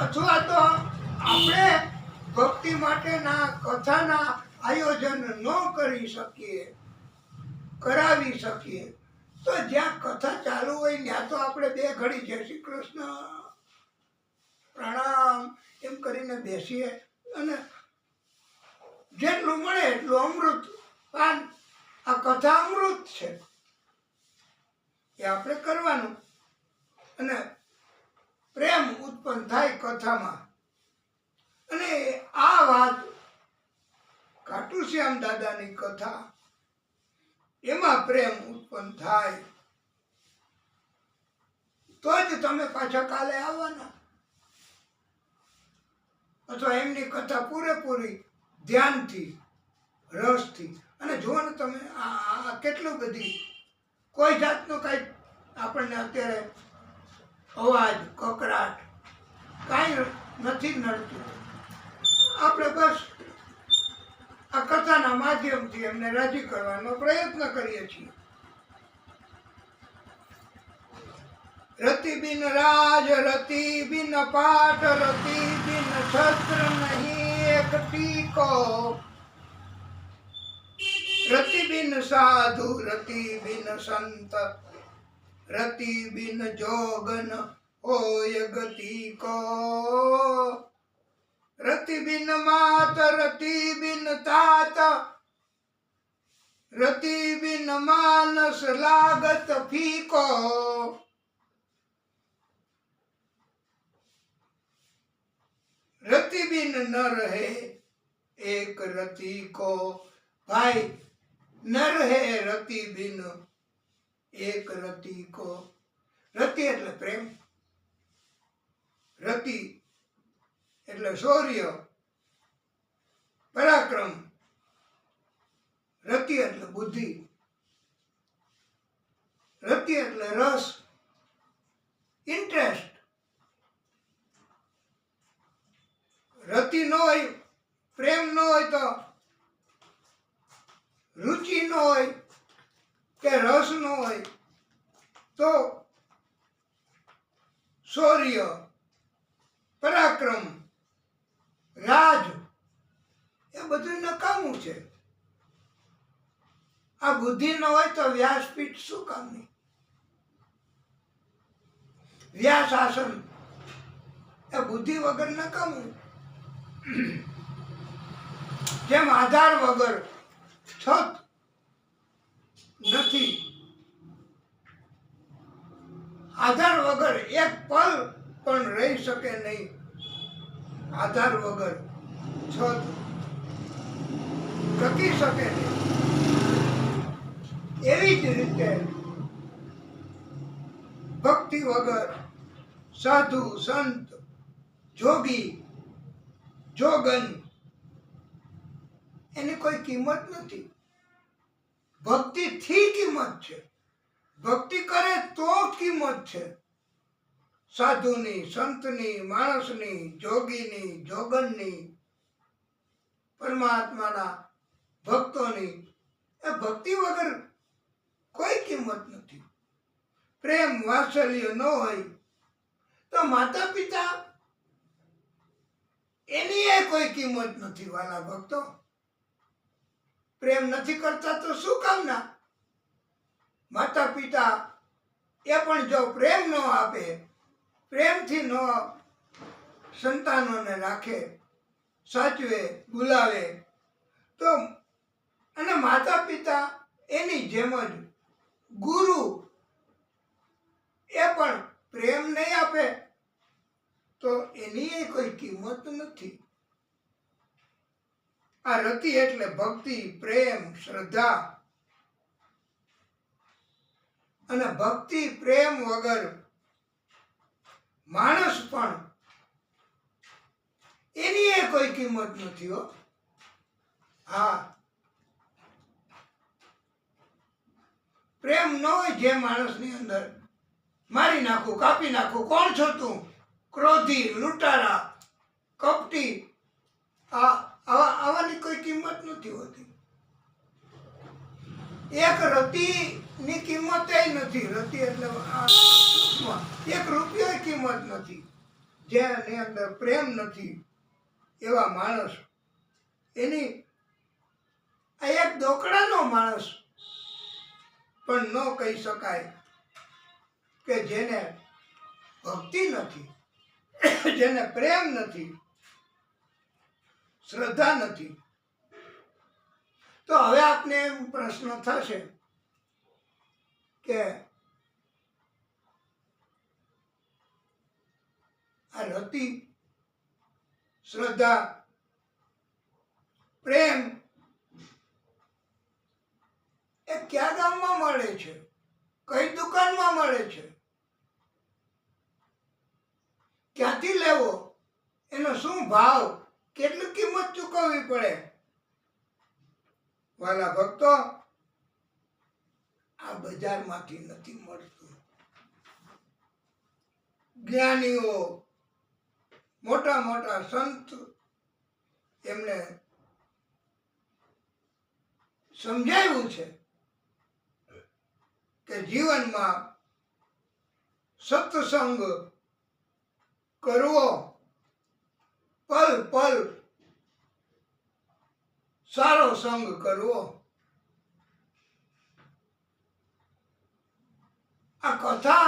અથવા તો આપણે ભક્તિ માટેના કથાના આયોજન ન કરી શકીએ, કરાવી શકીએ તો જ્યાં કથા ચાલુ હોય ત્યાં તો આપણે બે ઘડી જય શ્રી કૃષ્ણ પ્રણામ એમ કરીને બેસીએ અને જેટલું મળે એટલું અમૃત પાન. આ કથા અમૃત છે, એ આપણે કરવાનું. અને પ્રેમ ઉત્પન્ન થાય કથામાં. અને આ વાત ખાટુ શ્યામ દાદાની કથા, એમાં પ્રેમ ઉત્પન્ન થાય તો જ તમે પાછા કાલે આવવાના. અથવા એમની કથા પૂરેપૂરી ધ્યાનથી, રસથી. અને જુઓ ને તમે આ કેટલું બધી કોઈ જાતનું કઈ આપણને અત્યારે અવાજ કકરાટ કાંઈ નથી નડતું. આપણે બસ આ કથાના માધ્યમથી એમને રાજી કરવાનો પ્રયત્ન કરીએ છીએ. રતિ બિન રાજ, રતિ બિન પાઠ, રતિ બિન છત્ર નહીં એક ટીકો. રતિ બિન સાધુ, રતિ બિન સંત, રતિ બિન જોગન હોય ગતિ કો. રતિ બિન માત, રતિ બિન तात, રતિ બિન માનસ લાગત ફીકો. રતિ બિન ન રહે એક રતિ કો. ભાઈ ન રહે રતિ બિન એક રતિ કો. રતિ એટલે પ્રેમ, રતિ એટલે શૌર્ય, પરાક્રમ. રતિ એટલે બુદ્ધિ, રતિ એટલે રસ, ઇન્ટરેસ્ટ. રતિ ન હોય, પ્રેમ ન હોય તો, રુચિ ન હોય કે રસ ન હોય તો શૌર્ય, પરાક્રમ, રાજ એ બધું નકામું છે. આ બુદ્ધિ ન હોય તો વ્યાસપીઠ શું કામની? વ્યાસ આસન એ બુદ્ધિ વગર નકામું. જેમ આધાર વગર છત નથી, આધાર વગર એક પલ પણ રહી શકે નહીં. આધાર વગર છત ટકી શકે છે. એવી જ રીતે ભક્તિ વગર સાધુ સંત જોગી જોગન એની કોઈ કિંમત નથી. ભક્તિથી કિંમત છે. ભક્તિ કરે તો કિંમત છે. સાધુની સંતની માણસની જોગીની જોગનની પરમાત્માના ભક્તોની એ ભક્તિ વગર કોઈ કિંમત નથી. પ્રેમ વાત્સલ્ય ન હોય તો માતા પિતા એની એ કોઈ કિંમત નથી. વાલા ભક્તો, પ્રેમ નથી કરતા તો શું કામના? માતા પિતા એ પણ જો પ્રેમ ન આપે, પ્રેમથી ન સંતાનોને રાખે, સાચવે, બોલાવે તો, અને માતા પિતા એની જેમ જ ગુરુ એ પણ પ્રેમ નહીં આપે તો એની એ કોઈ કિંમત નથી. આ રતિ એટલે ભક્તિ, પ્રેમ, શ્રદ્ધા. અને ભક્તિ પ્રેમ વગર માણસ પણ એની એ કોઈ કિંમત નથી હો. હા, પ્રેમ ન હોય જે માણસની અંદર, મારી નાખું, કાપી નાખું, કોણ છો તું, ક્રોધી, લૂંટારા, કપટી, આવાની કોઈ કિંમત નથી હોતી. એક રતિની કિંમત નથી. રતિ એટલે એક રૂપિયો કિંમત નથી. જેની અંદર પ્રેમ નથી એવા માણસ, એની આ એક દોકડાનો માણસ પણ ન કહી શકાય કે જેને ભક્તિ નથી, જેને પ્રેમ નથી, શ્રદ્ધા નથી. તો હવે આપને એમ પ્રશ્ન થશે કે આ રતિ, શ્રદ્ધા, પ્રેમ એ કયા ગામમાં મળે છે? કઈ દુકાનમાં મળે છે? ક્યાંથી લેવો? એનો શું ભાવ? કેટલી કિંમત ચૂકવવી પડે? વાલા ભક્તો, આ બજારમાંથી નથી મળતું. જ્ઞાનીઓ, મોટા મોટા સંત, એમને સમજાવ્યું છે કે જીવનમાં સત્સંગ કરવો, પલ પલ સારો સંગ કરવો. આ કથા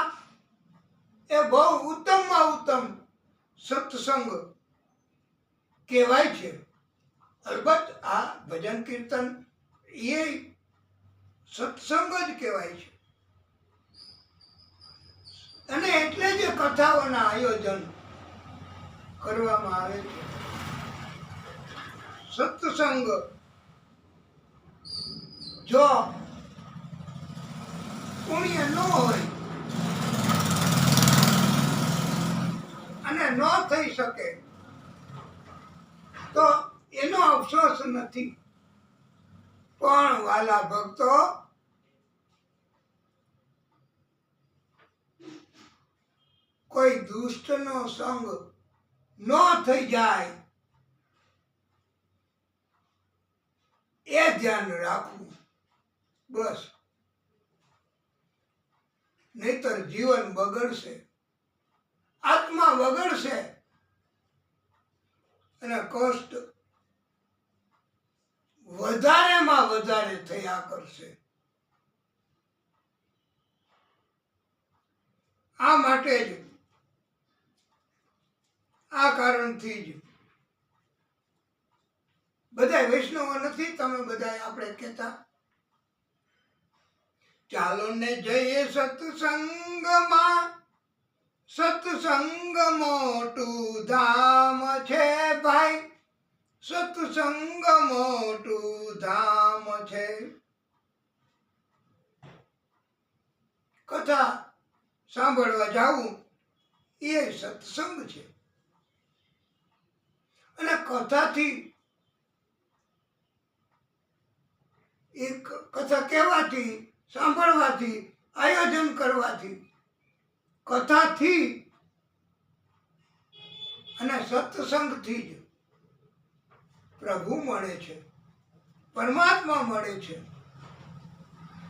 એ બહુ ઉત્તમમાં ઉત્તમ સત્સંગ કહેવાય છે. અલબત્ત આ ભજન કીર્તન એ સત્સંગ જ કહેવાય છે. અને એટલે જ કથાઓના આયોજન કરવામાં આવે છે. સત્સંગ જો પુણ્ય ન હોય અને ન થઈ શકે તો એનો અફસોસ નથી. પણ વાલા ભક્તો, કોઈ દુષ્ટનો સંગ ન થઈ જાય એ ધ્યાન રાખવું બસ. નહીતર જીવન બગડશે, આત્મા બગડશે અને કષ્ટ વધારેમાં વધારે થયા કરશે. આ માટે જ, આ કારણથી જ બધા વૈષ્ણવો નથી, તમે બધા આપણે કહેતા ચાલો ને જઈએ સત્સંગમાં, સત્સંગ મોટું ધામ છે ભાઈ, સત્સંગ મોટું ધામ છે. કથા સાંભળવા જાવું એ સત્સંગ છે. અને કથાથી એક કથા કહેવાથી, સાંભળવાથી, આયોજન કરવાથી, કથાથી અને સત્સંગથી જ પ્રભુ મળે છે, પરમાત્મા મળે છે.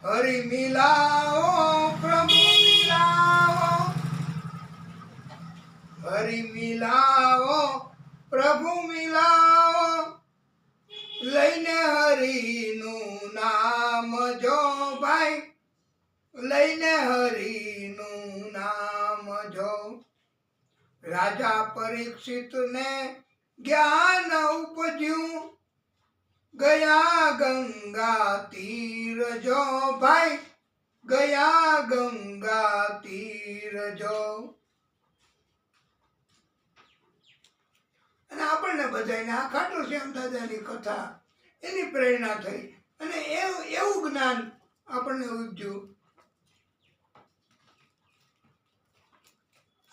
હરિ મિલાવો પ્રભુ મિલાવો, હરિ મિલાવો પ્રભુ મિલાવો, લઈને હરિનું નામ જો ભાઈ, લઈને હરિનું નામ જો. રાજા પરીક્ષિતને જ્ઞાન ઉપજ્યું, ગયા ગંગા તીર જો ભાઈ, ગયા ગંગા તીર જો. અને આપણને બધાને આ ખાટુ શ્યામ દાદાની કથા એની પ્રેરણા થઈ અને એવું જ્ઞાન આપણને ઉપજ્યું.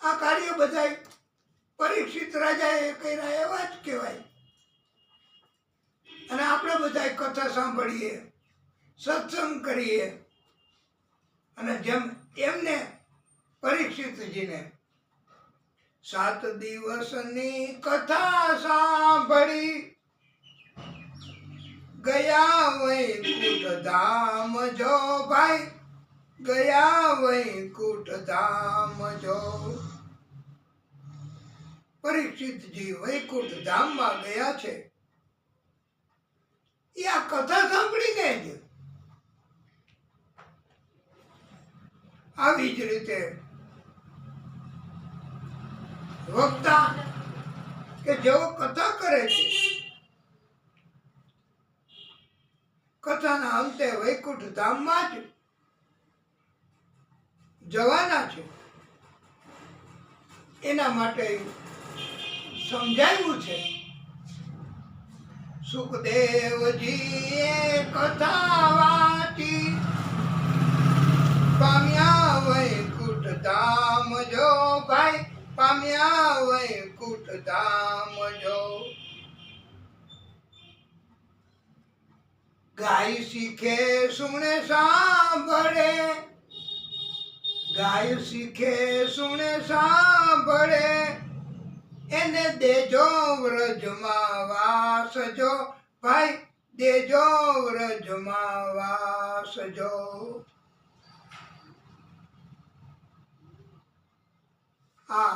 આ કાર્ય બધા પરીક્ષિત રાજાએ કર્યા એવા જ કહેવાય. અને આપણે બધા કથા સાંભળીએ, સત્સંગ કરીએ, અને જેમ એમને પરીક્ષિતજીને 7 દિવસની કથા સાંભળી, ગયા વૈકુંઠ ધામ જો ભાઈ, ગયા વૈકુંઠ ધામ જો. પરીક્ષિતજી વૈકુંઠ ધામમાં ગયા છે એ આ કથા સાંભળીને જ. આવી જ રીતે વક્તા કે જેઓ કથા કરે છે, કથાના અંતે વૈકુંઠ ધામમાં જ જવાના છે. એના માટે સમજાવ્યું છે. સુખદેવજીએ કથા વાંચી, પામ્યા વૈકુંઠ ધામ જો ભાઈ, પામ્યા વૈકુંઠ ધામ જો. ગાય શીખે સુણે સાંભળે, ગાય શીખે સુણે સાંભળે, એને દેજો વ્રજમાં વાસ જો ભાઈ, દેજો વ્રજમાં વાસ જો. આ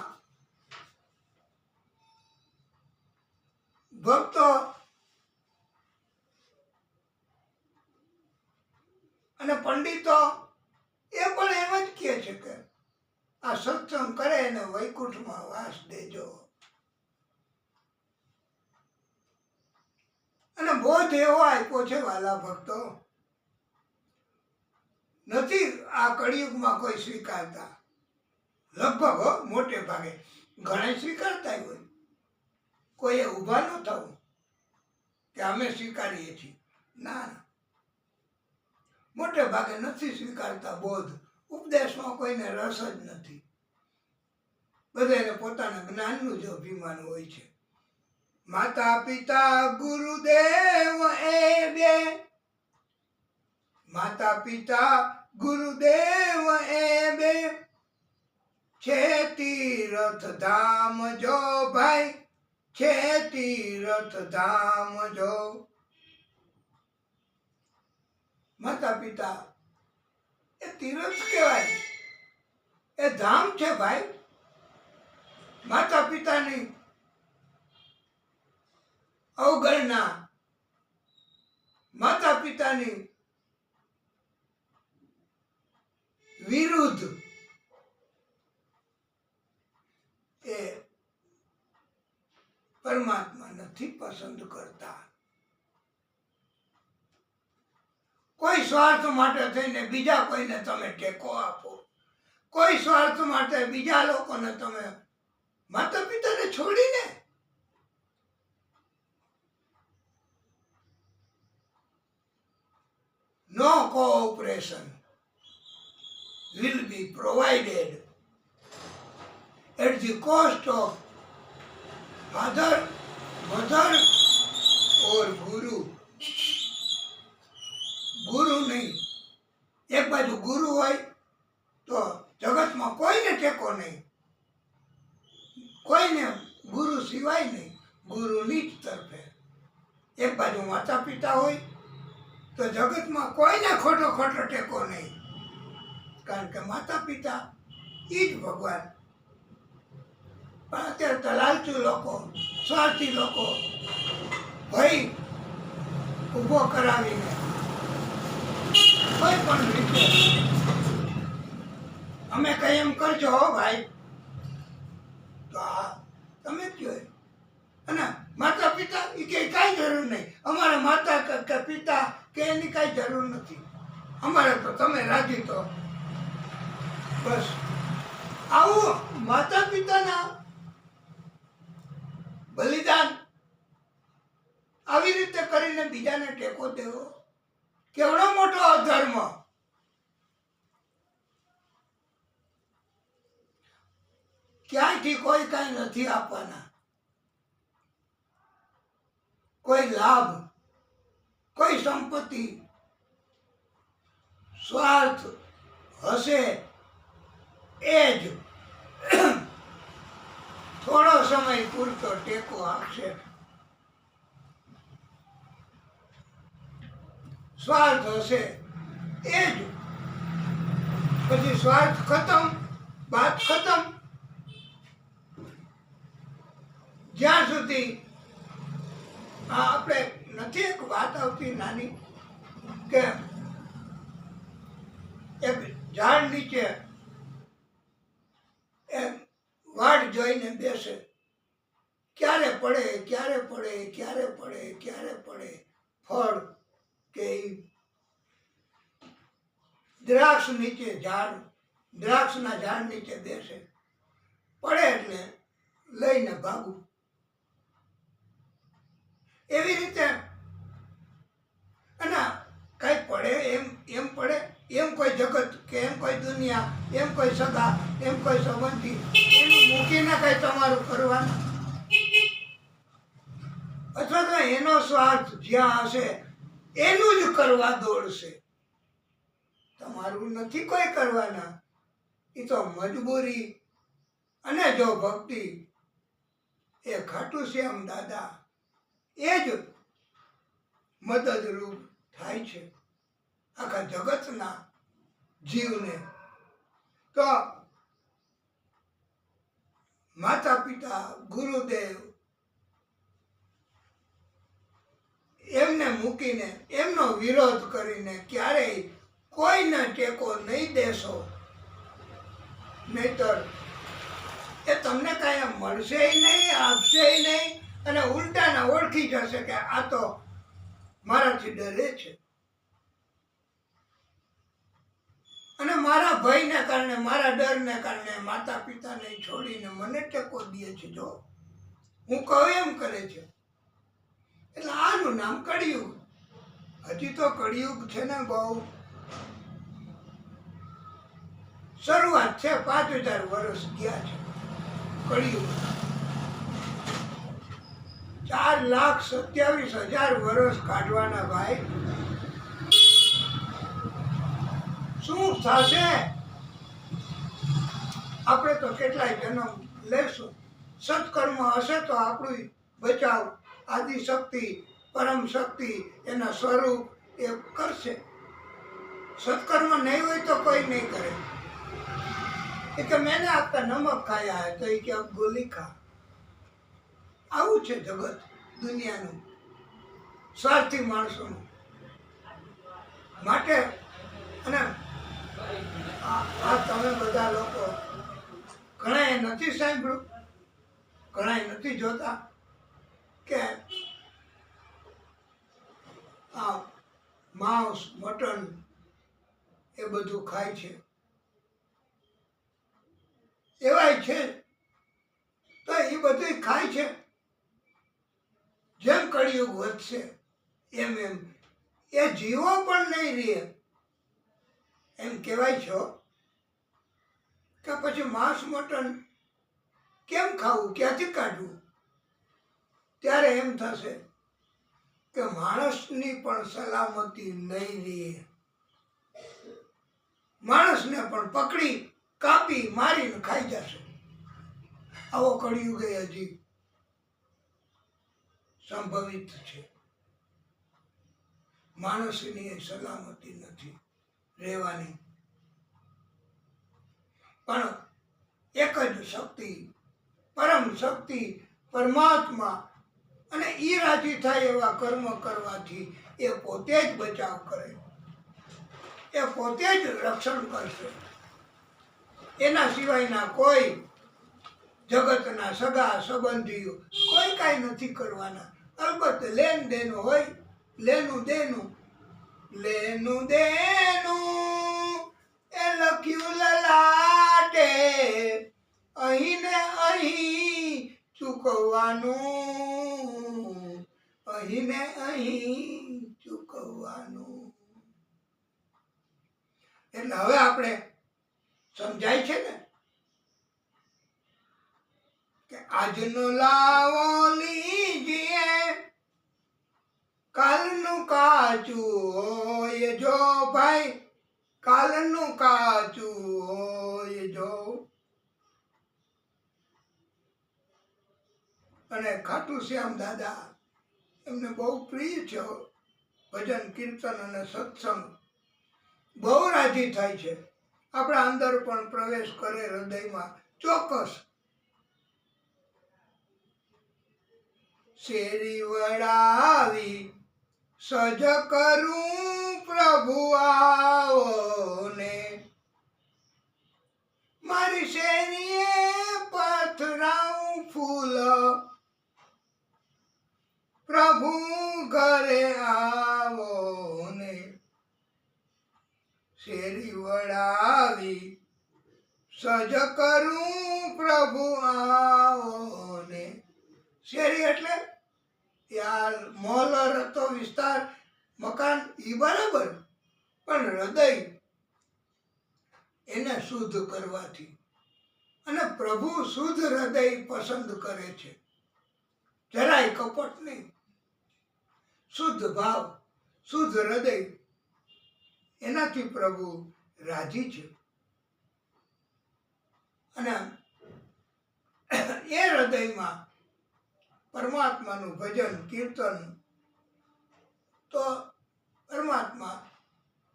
ભક્તો અને પંડિતો એ પણ એમ જ કહે છે કે આ સત્સંગ કરે અને વૈકુંઠમાં વાસ દેજો. અને બોધ એવો આપ્યો છે વાલા ભક્તો, નથી આ કળિયુગમાં કોઈ સ્વીકારતા. લગભગ મોટે ભાગે ઘણા સ્વીકારતા હોય, કોઈએ ઊભા ન થવું કે અમે સ્વીકારીએ છીએ. ના, મોટે ભાગે નથી સ્વીકારતા બોધ. ઉપદેશમાં કોઈને રસ જ નથી. બધાને પોતાના જ્ઞાનનું જ અભિમાન હોય છે. માતા પિતા ગુરુદેવ એ બે, માતા પિતા ગુરુદેવ એ બે, છે તીર્થ ધામ જો ભાઈ, છે તીર્થ ધામ જો. માતા પિતા એ તીર્થ કહેવાય, એ ધામ છે ભાઈ. માતા પિતાની અવગણના, માતા પિતાની વિરુદ્ધ એ પરમાત્મા નથી પસંદ કરતા. કોઈ સ્વાર્થ માટે થઈને બીજા કોઈને તમે ટેકો આપો, કોઈ સ્વાર્થ માટે બીજા લોકોને તમે માતા પિતાને છોડીને education will be provided at the cost of father, mother or guru. ગુરુ નહીં. એક બાજુ ગુરુ હોય તો જગતમાં કોઈને ટેકો નહીં, કોઈને ગુરુ સિવાય નહીં, ગુરુની જ તરફે. એક બાજુ માતા પિતા હોય તો જગતમાં કોઈને ખોટો ટેકો નહીં, કારણ કે માતા પિતા એ જ ભગવાન. પણ અત્યારે તો લાલચુ લોકો, સ્વાર્થી લોકો ભય ઊભો કરાવીને કોઈ પણ રીતે અમે કઈ એમ કરજો હો ભાઈ, તો આ તમે જ જોઈ. અને માતા પિતા એ કે કાંઈ જરૂર નહીં, અમારે માતા કે પિતા કે એની કાંઈ જરૂર નથી, અમારે તો તમે રાજી તો બસ. આવું માતા પિતાના બલિદાન આવી રીતે કરીને બીજાને ટેકો દેવો કેવડો મોટો અધર્મ. ક્યાંયથી કોઈ કાંઈ નથી આપવાના, કોઈ લાભ, કોઈ સંપત્તિ. સ્વાર્થ હશે એ જ થોડો સમય પૂરતો ટેકો આપશે. સ્વાર્થ હશે એ જ પછી સ્વાર્થ ખતમ, વાત ખતમ. જ્યાં સુધી આપણે નથી એક વાત આવતી નાની કે એક ઝાડ નીચે એક વાડ જોઈને બેસે, ક્યારે પડે ક્યારે પડે ક્યારે પડે ક્યારે પડે ફળ. કે દ્રાક્ષ નીચે ઝાડ, દ્રાક્ષના ઝાડ નીચે બેસે, પડે એટલે લઈને ભાગવું. એવી રીતે અને કઈ પડે એમ પડે એમ કોઈ જગત કે એમ કોઈ દુનિયા, એમ કોઈ સગા, એમ કોઈ સંબંધી એનું મૂકીને કઈ તમારું કરવાનું, અથવા તો એનો સ્વાર્થ જ્યાં હશે એનું જ કરવા દોડશે. તમારું નથી કોઈ કરવાના, એ તો મજબૂરી. અને જો ભક્તિ એ ખાટુ શ્યામ દાદા એ જ મદદરૂપ થાય છે આખા જગતના જીવને. તો માતા પિતા, ગુરુદેવ એમને મૂકીને, એમનો વિરોધ કરીને ક્યારેય કોઈને ટેકો નહીં દેશો, નહીતર એ તમને કાંઈ મળશે નહીં, આપશે નહીં, અને ઉલટાના ઓળખી જશે કે આ તો મારાથી ડરે છે અને મારા ભયને કારણે, મારા ડરને કારણે માતા પિતાને છોડીને મને ટેકો દે છે. જો હું કહું એમ કરે છે. એટલે આનું નામ કળિયુગ. હજી તો કળિયુગ છે ને બહુ શરૂઆત છે, 5000 વર્ષ ગયા છે કળિયુગ. 4,27,000 વર્ષ કાઢવાના ભાઈ. શું થશે? આપણે તો કેટલાય જન્મ લેશું. સત્કર્મ હશે તો આપણું બચાવ આદિશક્તિ, પરમ શક્તિ એના સ્વરૂપ એ કરશે. સત્કર્મ નહીં હોય તો કોઈ નહીં કરે. એ કે મેને આપકા નમક ખાયા હે તો એ કે ગોલી ખા. આવું છે જગત દુનિયાનું, સ્વાર્થી માણસોનું. માટે અને આ તમે બધા લોકો ઘણાએ નથી સાંભળ્યું, ઘણાએ નથી જોતા કે આ માંસ, મટન એ બધું ખાય છે. એવાય છે તો એ બધું ખાય છે. જેમ કળિયુગ વધશે એમ એ જીવો પણ નહીં રહે. એમ કહેવાય છો કે પછી માંસ મટન કેમ ખાવું, ક્યાંથી કાઢવું? ત્યારે એમ થશે કે માણસની પણ સલામતી નહીં રહે, માણસને પણ પકડી કાપી મારીને ખાઈ જશે. આવો કળિયુગ હજી સંભવિત છે. માણસની સલામતી નથી રહેવાની. પણ એક જ શક્તિ, પરમ શક્તિ પરમાત્મા, અને ઈ રાજી થાય એવા કર્મ કરવાથી એ પોતે જ બચાવ કરે, એ પોતે જ રક્ષણ કરશે. એના સિવાયના કોઈ જગતના સગા સંબંધીઓ કોઈ કાંઈ નથી કરવાના. અલબત્ત લેન દેન હોય, લેનું દેનું, લેનું દેનું એ લખ્યું લલાટે, અહીં ને અહીં ચૂકવવાનું, અહીં ને અહીં ચૂકવવાનું. એટલે હવે આપણે સમજાય છે ને કે આજનો લાવો લીજીએ, કાલનું કાચું હોય જો ભાઈ, કાલનું કાચું હોય જો. અને ખાટુ શ્યામ દાદા એમને બહુ પ્રિય છે ભજન કીર્તન અને સત્સંગ. બહુ રાજી થાય છે, આપણા અંદર પણ પ્રવેશ કરે હૃદયમાં ચોક્કસ. શેરી વડાવી સજ કરું પ્રભુ આવો ને, મારી શેરીએ પથરાવું ફૂલ પ્રભુ ઘરે આવો ને. શેરી વડાવી સજ કરું પ્રભુ આવો ને. શેરી એટલે યાર મોલ રતો વિસ્તાર મકાન ઈ બરાબર, પણ હૃદય એને શુદ્ધ કરવાથી. અને પ્રભુ શુદ્ધ હૃદય પસંદ કરે છે, જરાય કપટ નહીં. શુદ્ધ ભાવ, શુદ્ધ હૃદય, એનાથી પ્રભુ રાજી છે. અને એ હૃદયમાં પરમાત્માનું ભજન કીર્તન, તો પરમાત્મા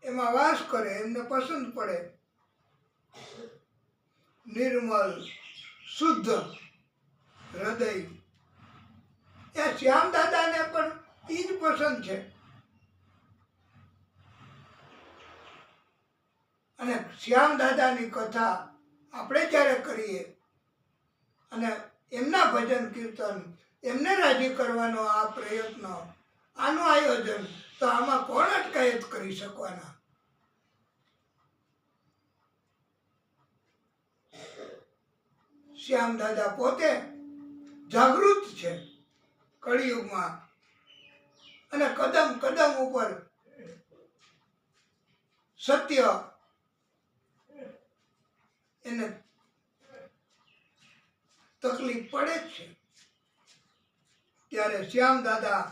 એમાં વાસ કરે, એમને પસંદ પડે. નિર્મલ શુદ્ધ હૃદય, એ શ્યામ દાદાને પણ ઈ જ પસંદ છે. અને શ્યામ દાદાની કથા આપણે જ્યારે કરીએ અને એમના ભજન કીર્તન, એમને રાજી કરવાનો આ પ્રયત્ન, આનું આયોજન, તો આમાં કોણ અટકાયત કરી શકવાના? શ્યામ દાદા પોતે જાગૃત છે કળિયુગમાં, અને કદમ કદમ ઉપર સત્ય એને તકલીફ પડે જ છે. ત્યારે શ્યામ દાદા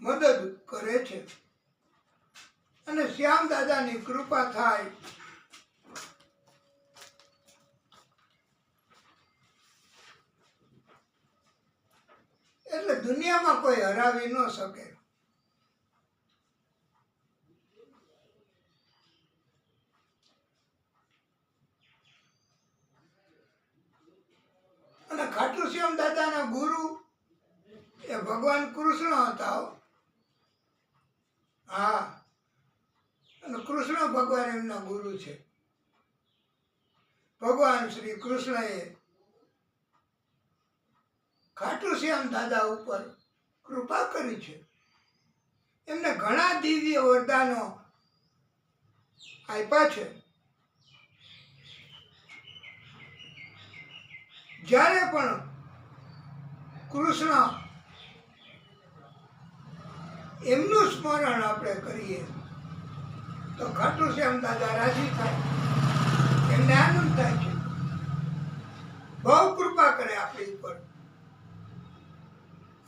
મદદ કરે છે, અને શ્યામ દાદાની કૃપા થાય એટલે દુનિયામાં કોઈ હરાવી ન શકે. અને ખાટુ શ્યામ દાદાના ગુરુ એ ભગવાન કૃષ્ણ હતા. હા, અને કૃષ્ણ ભગવાન એમના ગુરુ છે. ભગવાન શ્રી કૃષ્ણએ ખાટુ શ્યામ દાદા ઉપર કૃપા કરી છે. એમને ઘણા દિવ્ય વરદાનો આપ્યા છે. જ્યારે પણ કૃષ્ણ એમનું સ્મરણ આપણે કરીએ તો ખાટુ શ્યામ દાદા રાજી થાય, એમને આનંદ થાય છે, બહુ કૃપા કરે આપણી ઉપર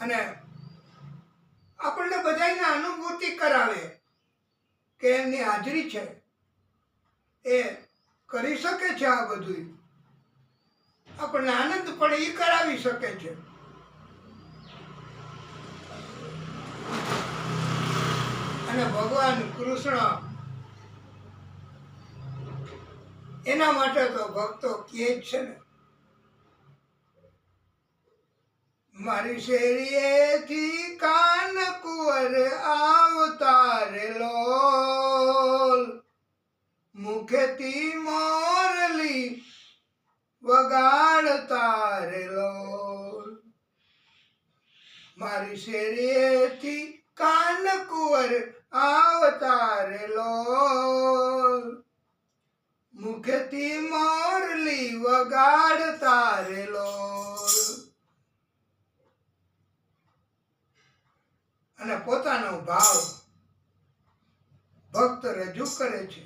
અને આપણને બધાને અનુભૂતિ કરાવે કે એમની હાજરી છે, એ કરી શકે છે. આ બધું આપણને આનંદ પડે એ કરાવી શકે છે. અને ભગવાન કૃષ્ણ એના માટે તો ભક્તો કહે જ છે ને, મારી શેરીએથી કાન કુંવર આવતારે લોલ, મુખેથી મોરલી વગાડતા રે લોલ. મારી શેરીએથી કાન કુંવર આવતા રે લોલ, મુખેથી મોરલી વગાડતા રે લોલ. અને પોતાનો ભાવ ભક્ત રજૂ કરે છે.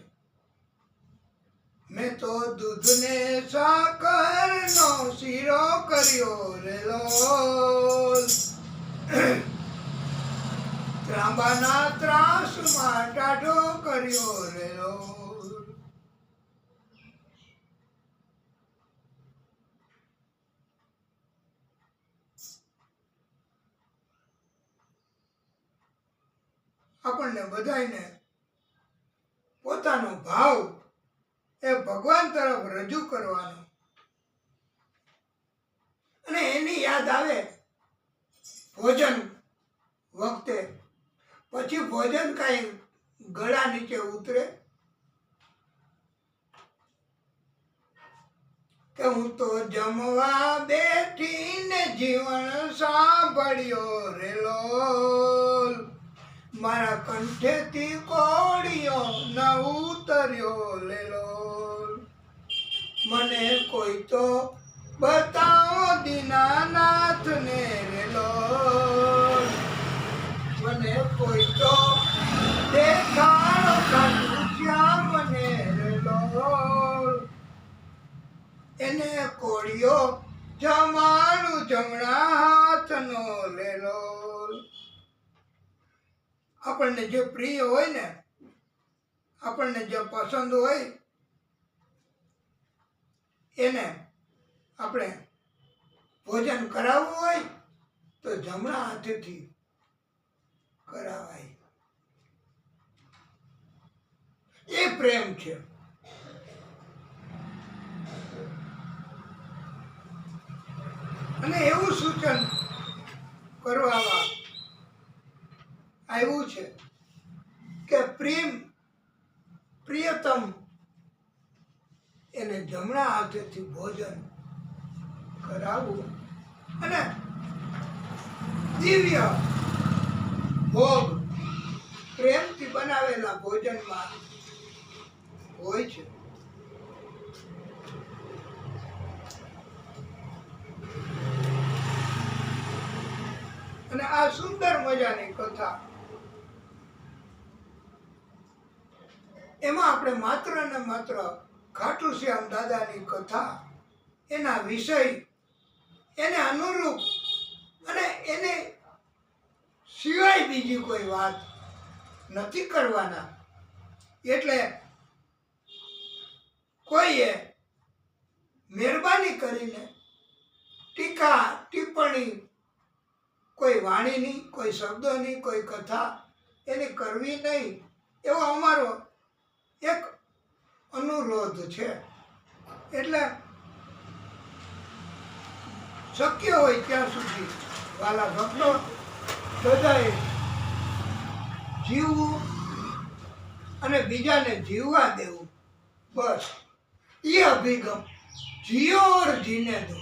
મેં તો દૂધને સાકરનો શીરો કર્યો રે લોલ, ત્રાંબાના ત્રાસમાં ટાઢો કર્યો રે લોલ. આપણને બધાને પોતાનો ભાવ એ ભગવાન તરફ રજૂ કરવાનો, અને એની યાદ આવે ભોજન વખતે, પછી ભોજન કાંઈ ગળા નીચે ઉતરે કે હું તો જમવા બેઠીને જીવન સાંભળ્યો રે લોલ, મારા કંઠેથી કોળિયો ન ઉતર્યો લે લોલ. મને કોઈ તો બતાવો દીનાનાથને રે લોલ, મને કોઈ તો દેખાડો ખાટુ શ્યામને રે લોલ. એને કોળિયો જમાડું જમણા હાથનો લે લોલ. આપણને જે પ્રિય હોય ને, આપણને જે પસંદ હોય એને આપણે ભોજન કરાવવું હોય તો જમણા હાથેથી કરાવાય. એ પ્રેમ છે. અને એવું સૂચન કરવામાં આવ્યું છે કે પ્રિયતમ એને જમણા હાથેથી ભોજન કરાવવું, અને દિવ્ય ભોગ પ્રેમથી બનાવેલા ભોજનમાં હોય છે. અને આ સુંદર મજાની કથા, એમાં આપણે માત્ર ને માત્ર ખાટુ શ્યામ દાદાની કથા, એના વિષય, એને અનુરૂપ અને એને સિવાય બીજી કોઈ વાત નથી કરવાના. એટલે કોઈએ મહેરબાની કરીને ટીકા ટિપ્પણી કોઈ વાણીની, કોઈ શબ્દોની, કોઈ કથા એની કરવી નહીં, એવો અમારો એક અનુરોધ છે. એટલે શક્ય હોય ત્યાં સુધી વાલા ભક્તો બધાએ જીવવું અને બીજાને જીવવા દેવું, બસ એ અભિગમ જીઓ ઓર જીને દો,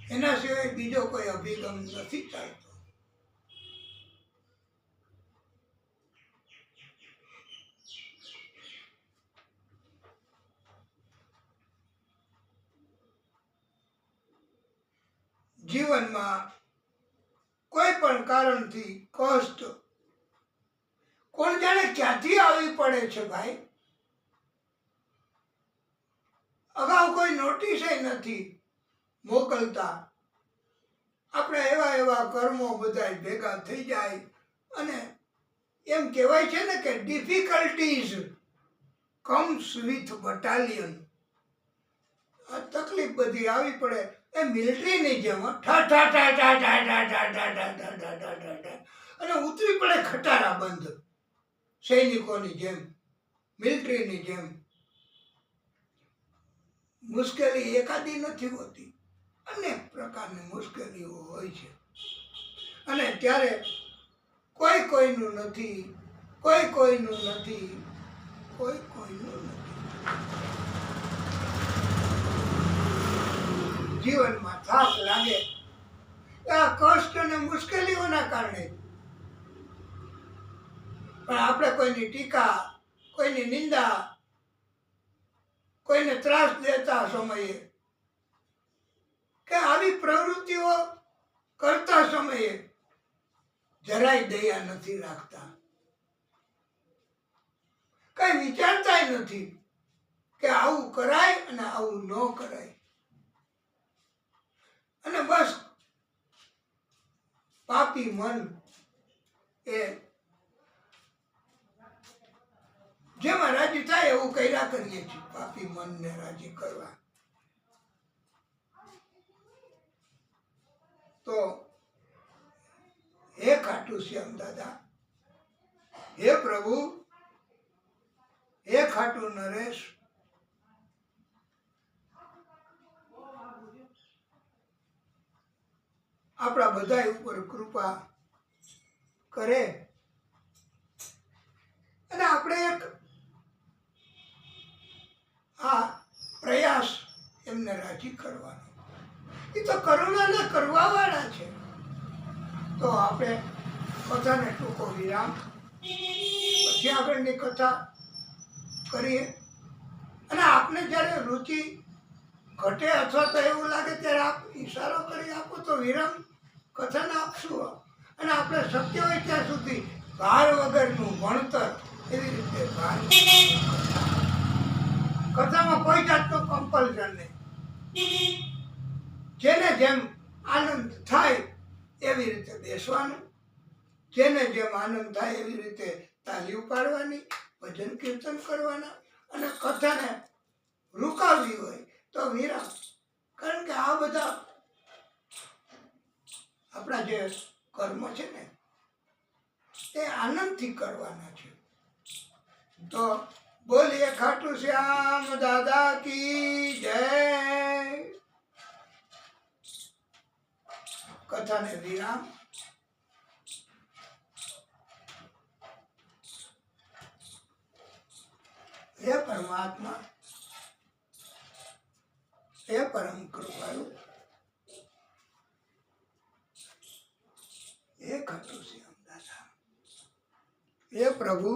એના સિવાય બીજો કોઈ અભિગમ નથી ચાલતો. જીવનમાં કોઈ પણ કારણથી કષ્ટ, કોણ જાણે ક્યાંથી આવી પડે છે ભાઈ. અગાઉ કોઈ નોટિસ નથી મોકલતા. આપણે એવા એવા કર્મો બધા ભેગા થઈ જાય અને એમ કહેવાય છે ને કે ડિફિકલ્ટીઝ કમ્સ વિથ બટાલિયન. આ તકલીફ બધી આવી પડે એ મિલિટરીની જેમ ઠા ઠા ઠા ઠા ઠા ઠા ઠા ઠા ઠા ઠા ઠા ઠા ઠા ઠા અને ઉતરી પડે ખટારા બંધ સૈનિકોની જેમ, મિલિટરીની જેમ. મુશ્કેલી એકાદી નથી હોતી, અનેક પ્રકારની મુશ્કેલીઓ હોય છે. અને ત્યારે કોઈ કોઈનું નથી, કોઈ કોઈનું નથી, કોઈ કોઈનું નથી. જીવનમાં થાક લાગે આ કષ્ટ અને મુશ્કેલીઓના કારણે. પણ આપણે કોઈની ટીકા, કોઈની નિંદા, કોઈને ત્રાસ દેતા સમયે કે આવી પ્રવૃત્તિઓ કરતા સમયે જરાય દયા નથી રાખતા. કઈ વિચારતા નથી કે આવું કરાય અને આવું ન કરાય. અને બસ પાપી મન એ જેમાં રાજી થાય એવું કર્યા કરીએ છીએ. પાપી મનને રાજી કરવા તો હે ખાટુ શ્યામ દાદા, હે પ્રભુ, હે ખાટુ નરેશ, આપણા બધા ઉપર કૃપા કરે અને આપણે એક આ પ્રયાસ એમને રાજી કરવાનો. એ તો કરુણાના કરવા વાળા છે. તો આપણે કથાને ટૂંકો વિરામ, પછી આગળની કથા કરીએ. અને આપને જ્યારે રુચિ ઘટે અથવા તો એવું લાગે ત્યારે આપ ઈશારો કરી આપો તો વિરામ કથાને આપશું. અને આપણે શક્ય હોય ત્યાં સુધી ભાર વગરનું ભણતર એવી રીતે ભાર કથામાં કોઈ જાતનું કમ્પલ્શન નહીં. જેને જેમ આનંદ થાય એવી રીતે બેસવાનું, જેને જેમ આનંદ થાય એવી રીતે તાલીઓ પાડવાની, ભજન કીર્તન કરવાના. અને કથાને રૂકાવવી હોય તો વિરામ. કારણ કે આ બધા આપણા જે કર્મ છે ને એ આનંદથી કરવાના છે. તો બોલીએ ખાટુ શ્યામ દાદા કી જય. કથાને વિરામ. હે પરમાત્મા, હે પરમ કૃપાળુ, હે ખાટુ શ્યામ દાદા, હે પ્રભુ,